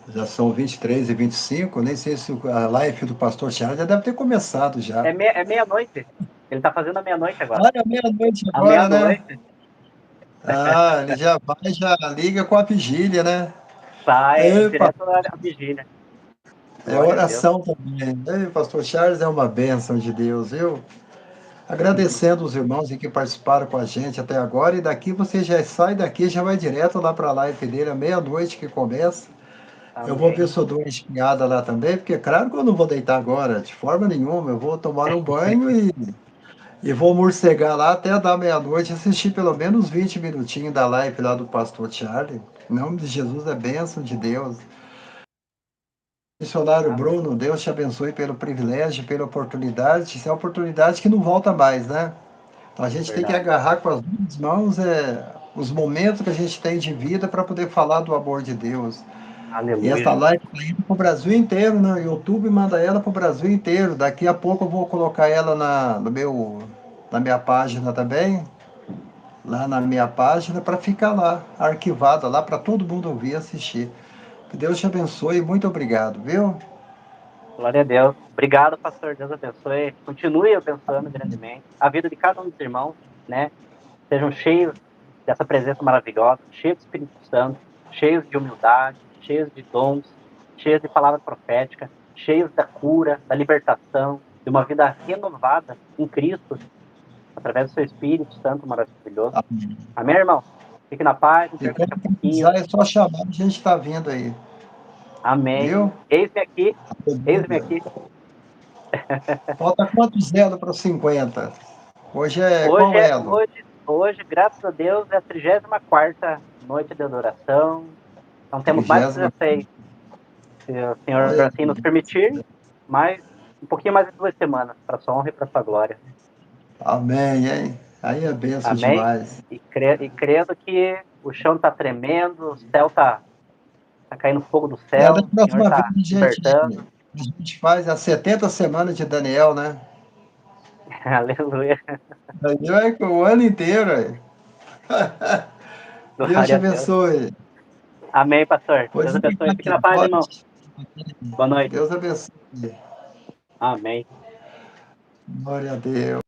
Já são 23h25, nem sei se a live do pastor Thiago já deve ter começado já. É meia-noite. Ele está fazendo a meia-noite agora. É meia-noite A agora, né? meia-noite Ele já vai, já liga com a vigília, né? sai Epa, direto da vigília. é Glória a Deus. oração também. Pastor Charles é uma bênção de Deus, viu? Agradecendo os irmãos que participaram com a gente até agora. E daqui você já sai daqui, já vai direto lá para a live dele, à meia-noite que começa. Eu vou ver Amém. se eu dou uma espinhada lá também, porque claro que eu não vou deitar agora, de forma nenhuma. Eu vou tomar um banho e vou morcegar lá até dar meia-noite, assistir pelo menos 20 minutinhos da live lá do pastor Charlie. Em nome de Jesus é bênção de Deus. Missionário Amém. Bruno, Deus te abençoe pelo privilégio, pela oportunidade. Isso é uma oportunidade que não volta mais, né? Então a gente tem que Verdade. agarrar com as duas mãos os momentos que a gente tem de vida para poder falar do amor de Deus. E Aleluia, essa Jesus. live está indo para o Brasil inteiro, né? O YouTube manda ela para o Brasil inteiro. Daqui a pouco eu vou colocar ela na minha página também. lá na minha página para ficar lá, arquivada lá para todo mundo ouvir e assistir. Que Deus te abençoe e muito obrigado, viu? Glória a Deus. Obrigado, pastor. Deus abençoe. Continue abençoando grandemente a vida de cada um dos irmãos, né? Sejam cheios dessa presença maravilhosa, cheios do Espírito Santo, cheios de humildade, cheios de dons, cheios de palavra profética, cheios da cura, da libertação, de uma vida renovada em Cristo, através do seu Espírito Santo maravilhoso. Amém, irmão? Fique na paz, não E perca daqui a quando pouquinho. precisar, é só chamar, a gente está vindo aí, Amém. viu? Eis-me aqui, eis-me aqui. Falta quantos elo para 50? Hoje é Hoje, qual elo? hoje, graças a Deus, é a 34ª noite de adoração. Então temos mais 30. 16, se o Senhor Olha, assim nos permitir, mais um pouquinho mais de 2 semanas, para sua honra e para sua glória. amém, hein? Aí é benção Amém? demais. E credo que o chão está tremendo, o céu tá caindo fogo do É, da céu, o Senhor próxima vez está libertando. a gente faz as 70 semanas de Daniel, né? Aleluia. Aí vai o ano inteiro, aí. Deus te Glória a Deus. abençoe. Amém, pastor. Pois Deus fica abençoe. Fique aqui, na paz, boa irmão. noite. Boa noite. Deus abençoe. Amém. Glória a Deus.